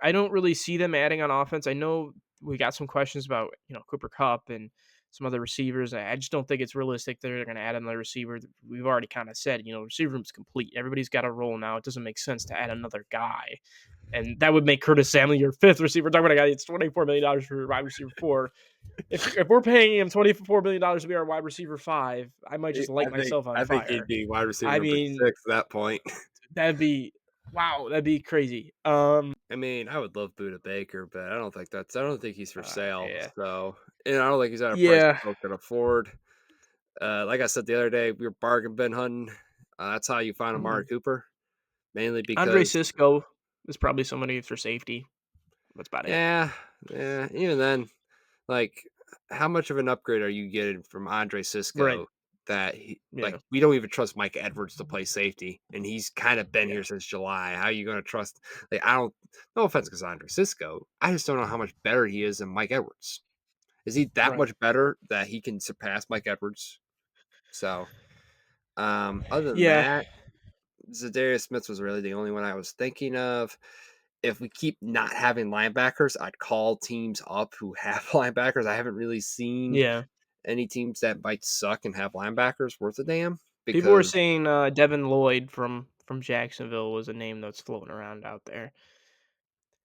[SPEAKER 1] I don't really see them adding on offense. I know we got some questions about Cooper Cup and some other receivers. I just don't think it's realistic that they're going to add another receiver. We've already kind of said receiver room's complete. Everybody's got a role now. It doesn't make sense to add another guy, and that would make Curtis Samuel your fifth receiver. We're talking about a guy that's $24 million for wide receiver four. If we're paying him $24 million to be our wide receiver five, I might just light myself on
[SPEAKER 2] I think he'd
[SPEAKER 1] fire.
[SPEAKER 2] be wide receiver
[SPEAKER 1] I
[SPEAKER 2] number
[SPEAKER 1] mean,
[SPEAKER 2] 6 at that point.
[SPEAKER 1] that'd be wow, that'd be crazy.
[SPEAKER 2] I mean, I would love Buda Baker, but I don't think he's for sale.
[SPEAKER 1] Yeah.
[SPEAKER 2] So, and I don't think he's at a price
[SPEAKER 1] Yeah.
[SPEAKER 2] people can afford. Like I said the other day, we were bargain bin hunting. That's how you find Amari
[SPEAKER 1] Mhm.
[SPEAKER 2] Cooper, mainly
[SPEAKER 1] Andre
[SPEAKER 2] because,
[SPEAKER 1] Cisco is probably somebody for safety. That's about it.
[SPEAKER 2] yeah, yeah. Even then, like, how much of an upgrade are you getting from Andre
[SPEAKER 1] Right.
[SPEAKER 2] Cisco that
[SPEAKER 1] Yeah.
[SPEAKER 2] we don't even trust Mike Edwards to play safety, and he's kind of been
[SPEAKER 1] Yeah.
[SPEAKER 2] here since July. How are you going to trust? Like, I don't. No offense, because Andre Cisco, I just don't know how much better he is than Mike Edwards. Is he that
[SPEAKER 1] Right.
[SPEAKER 2] much better that he can surpass Mike Edwards? So, other than
[SPEAKER 1] Yeah.
[SPEAKER 2] that, Zadarius Smith was really the only one I was thinking of. If we keep not having linebackers, I'd call teams up who have linebackers. I haven't really seen
[SPEAKER 1] Yeah.
[SPEAKER 2] any teams that might suck and have linebackers worth a damn
[SPEAKER 1] People were
[SPEAKER 2] because
[SPEAKER 1] saying Devin Lloyd from Jacksonville was a name that's floating around out there.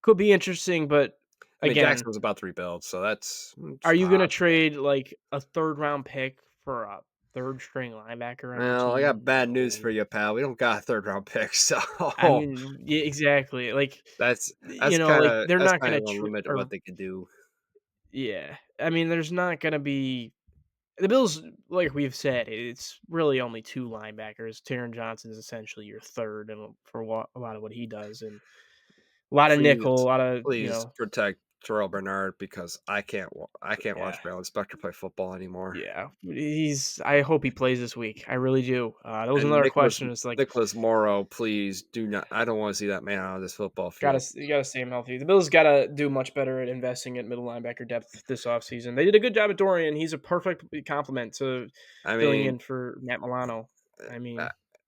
[SPEAKER 1] Could be interesting, but
[SPEAKER 2] I mean
[SPEAKER 1] again,
[SPEAKER 2] Jackson was about to rebuild, so
[SPEAKER 1] are
[SPEAKER 2] it's
[SPEAKER 1] you gonna
[SPEAKER 2] possible.
[SPEAKER 1] trade like a third round pick for a third string linebacker on your
[SPEAKER 2] Well, I got
[SPEAKER 1] team?
[SPEAKER 2] bad news for
[SPEAKER 1] No.
[SPEAKER 2] you, pal. We don't got a third round pick, so
[SPEAKER 1] I mean, yeah, exactly. Like,
[SPEAKER 2] that's
[SPEAKER 1] like they're
[SPEAKER 2] that's
[SPEAKER 1] not
[SPEAKER 2] kind
[SPEAKER 1] gonna
[SPEAKER 2] of the limit of what
[SPEAKER 1] or
[SPEAKER 2] they could do.
[SPEAKER 1] yeah. I mean, there's not gonna be the Bills, like we've said, it's really only two linebackers. Taron Johnson is essentially your third, and for a lot of what he does, and a lot of nickel, a
[SPEAKER 2] Please,
[SPEAKER 1] lot of
[SPEAKER 2] please protect Terrell Bernard because I can't
[SPEAKER 1] yeah,
[SPEAKER 2] watch Braylon Spector play football anymore.
[SPEAKER 1] yeah. He's. I hope he plays this week. I really do. That was
[SPEAKER 2] And
[SPEAKER 1] another question. It's like
[SPEAKER 2] Nicholas Morrow, please do not. I don't want to see that man out of this football field.
[SPEAKER 1] you gotta stay him healthy. The Bills gotta do much better at investing at middle linebacker depth this offseason. They did a good job at Dorian. He's a perfect complement to
[SPEAKER 2] I
[SPEAKER 1] filling
[SPEAKER 2] mean,
[SPEAKER 1] in for Matt Milano. I
[SPEAKER 2] uh,
[SPEAKER 1] mean,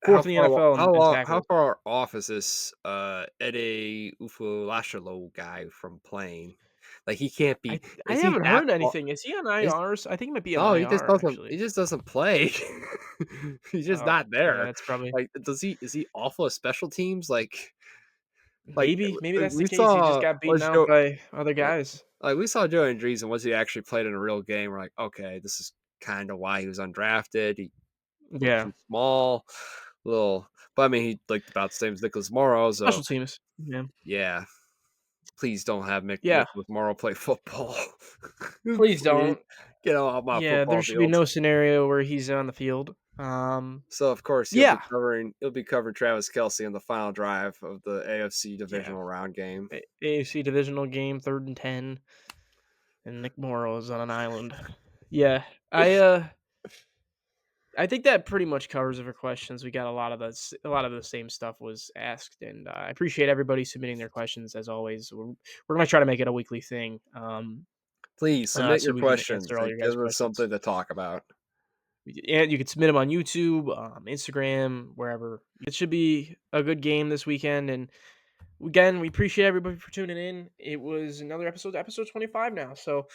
[SPEAKER 1] fourth in the NFL in
[SPEAKER 2] how
[SPEAKER 1] tackles.
[SPEAKER 2] far off is this Ede Ufulashalo guy from playing? Like he can't be.
[SPEAKER 1] I
[SPEAKER 2] Is he
[SPEAKER 1] haven't
[SPEAKER 2] that
[SPEAKER 1] heard
[SPEAKER 2] far?
[SPEAKER 1] anything. Is he on
[SPEAKER 2] Is
[SPEAKER 1] IRs? I think he might be on
[SPEAKER 2] no,
[SPEAKER 1] IR
[SPEAKER 2] he
[SPEAKER 1] actually.
[SPEAKER 2] just doesn't play. He's just
[SPEAKER 1] Oh,
[SPEAKER 2] not
[SPEAKER 1] yeah,
[SPEAKER 2] there.
[SPEAKER 1] that's probably
[SPEAKER 2] Like, does he is he awful at special teams?
[SPEAKER 1] maybe that's the
[SPEAKER 2] We
[SPEAKER 1] case. He just
[SPEAKER 2] saw
[SPEAKER 1] got beaten
[SPEAKER 2] was
[SPEAKER 1] out
[SPEAKER 2] Joe
[SPEAKER 1] by other guys.
[SPEAKER 2] we saw Joe Andreessen once he actually played in a real game. We're like, okay, this is kind of why he was undrafted. He looked
[SPEAKER 1] Yeah,
[SPEAKER 2] too small, little, but I mean, he looked about the same as Nicholas Morrow. So
[SPEAKER 1] special teams. Yeah,
[SPEAKER 2] yeah, please don't have
[SPEAKER 1] yeah.
[SPEAKER 2] Nicholas Morrow play football.
[SPEAKER 1] Please
[SPEAKER 2] Please
[SPEAKER 1] don't.
[SPEAKER 2] get him off my
[SPEAKER 1] Yeah, there
[SPEAKER 2] football
[SPEAKER 1] should be
[SPEAKER 2] field.
[SPEAKER 1] no scenario where he's on the field.
[SPEAKER 2] So of course
[SPEAKER 1] Yeah,
[SPEAKER 2] you'll be covering Travis Kelsey on the final drive of the AFC
[SPEAKER 1] yeah.
[SPEAKER 2] divisional round game.
[SPEAKER 1] AFC divisional game, 3rd and 10, and Nick Morrow is on an island. Yeah, I think that pretty much covers it for questions. We got a lot of the same stuff was asked, and I appreciate everybody submitting their questions as always. We're gonna try to make it a weekly thing,
[SPEAKER 2] Please submit
[SPEAKER 1] so
[SPEAKER 2] your
[SPEAKER 1] we can
[SPEAKER 2] questions.
[SPEAKER 1] answer all
[SPEAKER 2] It
[SPEAKER 1] your guys'
[SPEAKER 2] gives us
[SPEAKER 1] questions.
[SPEAKER 2] something to talk about.
[SPEAKER 1] And you can submit them on YouTube, Instagram, wherever. It should be a good game this weekend, and again, we appreciate everybody for tuning in. It was another episode 25 now. So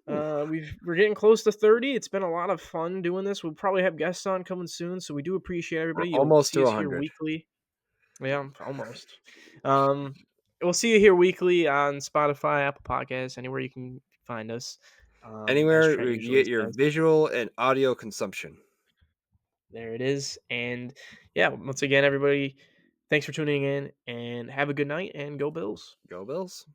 [SPEAKER 1] we're getting close to 30. It's been a lot of fun doing this. We'll probably have guests on coming soon, so we do appreciate
[SPEAKER 2] We're
[SPEAKER 1] everybody. You'll
[SPEAKER 2] almost
[SPEAKER 1] see
[SPEAKER 2] to
[SPEAKER 1] us here
[SPEAKER 2] 100.
[SPEAKER 1] weekly. Yeah, almost. Um, we'll see you here weekly on Spotify, Apple Podcasts, anywhere you can find us. As
[SPEAKER 2] Anywhere
[SPEAKER 1] Trent
[SPEAKER 2] where you can
[SPEAKER 1] usually
[SPEAKER 2] get your
[SPEAKER 1] says.
[SPEAKER 2] visual and audio consumption.
[SPEAKER 1] There it is. And yeah, once again, everybody, thanks for tuning in and have a good night and go Bills.
[SPEAKER 2] Go Bills.